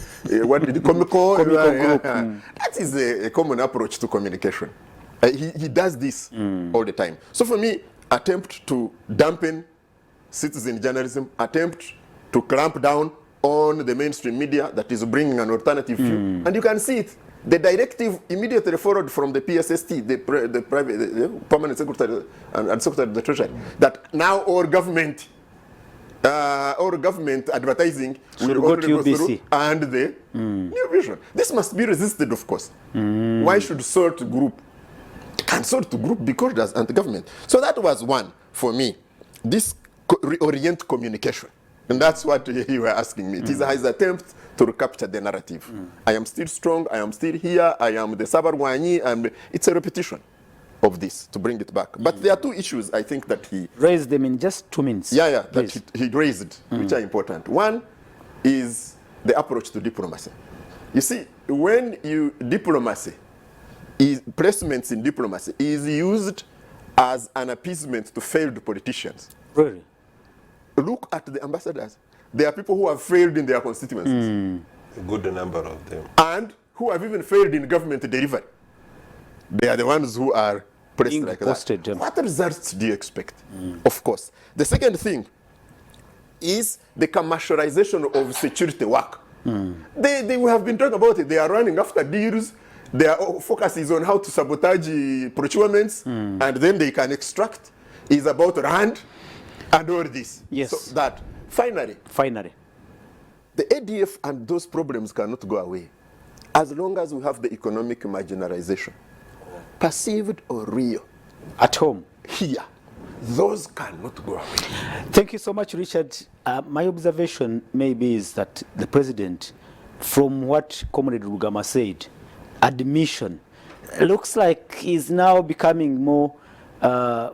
comical. That is a common approach to communication. He does this all the time. So for me, attempt to dampen citizen journalism, attempt to clamp down on the mainstream media that is bringing an alternative view. And you can see it. The directive immediately followed from the PSST, the Permanent Secretary and Secretary of the Treasury, that now all government advertising will go to go UBC through, and the New Vision. This must be resisted, of course. Why should sort group? Can sort group because that's anti-government. So that was one for me. This reorient communication. And that's what you were asking me. It is his attempt to recapture the narrative. I am still strong, I am still here, I am the Sabarwanyi, and it's a repetition of this to bring it back. But there are two issues I think that he raised them in just 2 minutes. that he raised, which are important. One is the approach to diplomacy. You see, when diplomacy, placements in diplomacy is used as an appeasement to failed politicians. Really? Look at the ambassadors. There are people who have failed in their constituencies. A good number of them. And who have even failed in government delivery. They are the ones who are pressed Being like posted, that. What results do you expect? Of course. The second thing is the commercialization of security work. They have been talking about it. They are running after deals. Their focus is on how to sabotage procurements, and then they can extract. It's about rand and all this. Yes. So that finally, the ADF and those problems cannot go away as long as we have the economic marginalization, perceived or real. At home. Here. those cannot go away. Thank you so much, Richard. My observation maybe is that the president, from what Comrade Rugama said, admission, looks like he's now becoming more, I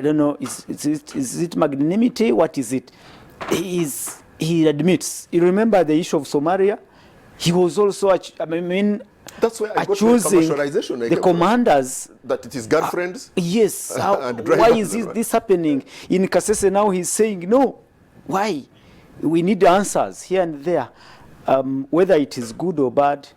don't know, is it magnanimity? What is it? He admits. You remember the issue of Somalia? He was also, That's where I got the accusing commercialization. the commanders that it is girlfriends. yes. And Why drivers is and this happening? In Kasese now he's saying, no, why? We need answers here and there. Whether it is good or bad,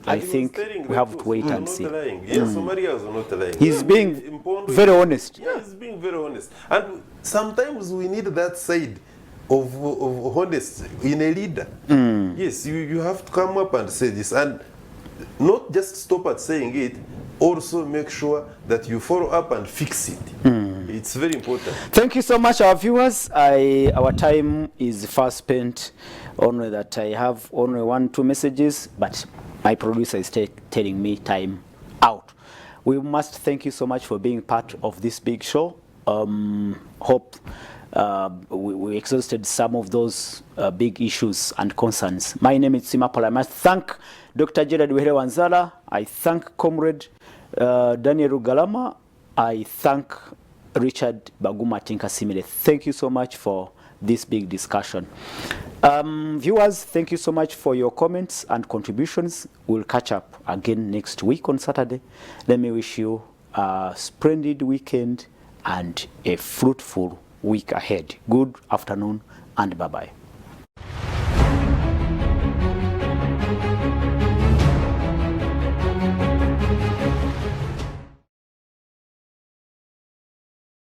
I And he was think telling we the have truth. to wait He was and not see. lying. Yes, Somalia was not lying. He's Yeah, being in Mpondo, very honest. Yeah, he's being very honest. And sometimes we need that side of honesty in a leader. Yes, you have to come up and say this. And not just stop at saying it, also make sure that you follow up and fix it. It's very important. Thank you so much, our viewers. Our time is fast spent. Only that I have only 1-2 messages, but my producer is telling me time out. We must thank you so much for being part of this big show. Hope we exhausted some of those big issues and concerns. My name is Simapala. I must thank Dr. Gerard Wehere Wanzala. I thank Comrade Daniel Rugalama. I thank Richard Baguma Tinkasimile. Thank you so much for this big discussion. Viewers, thank you so much for your comments and contributions. We'll catch up again next week on Saturday. Let me wish you a splendid weekend and a fruitful week ahead. Good afternoon and bye-bye.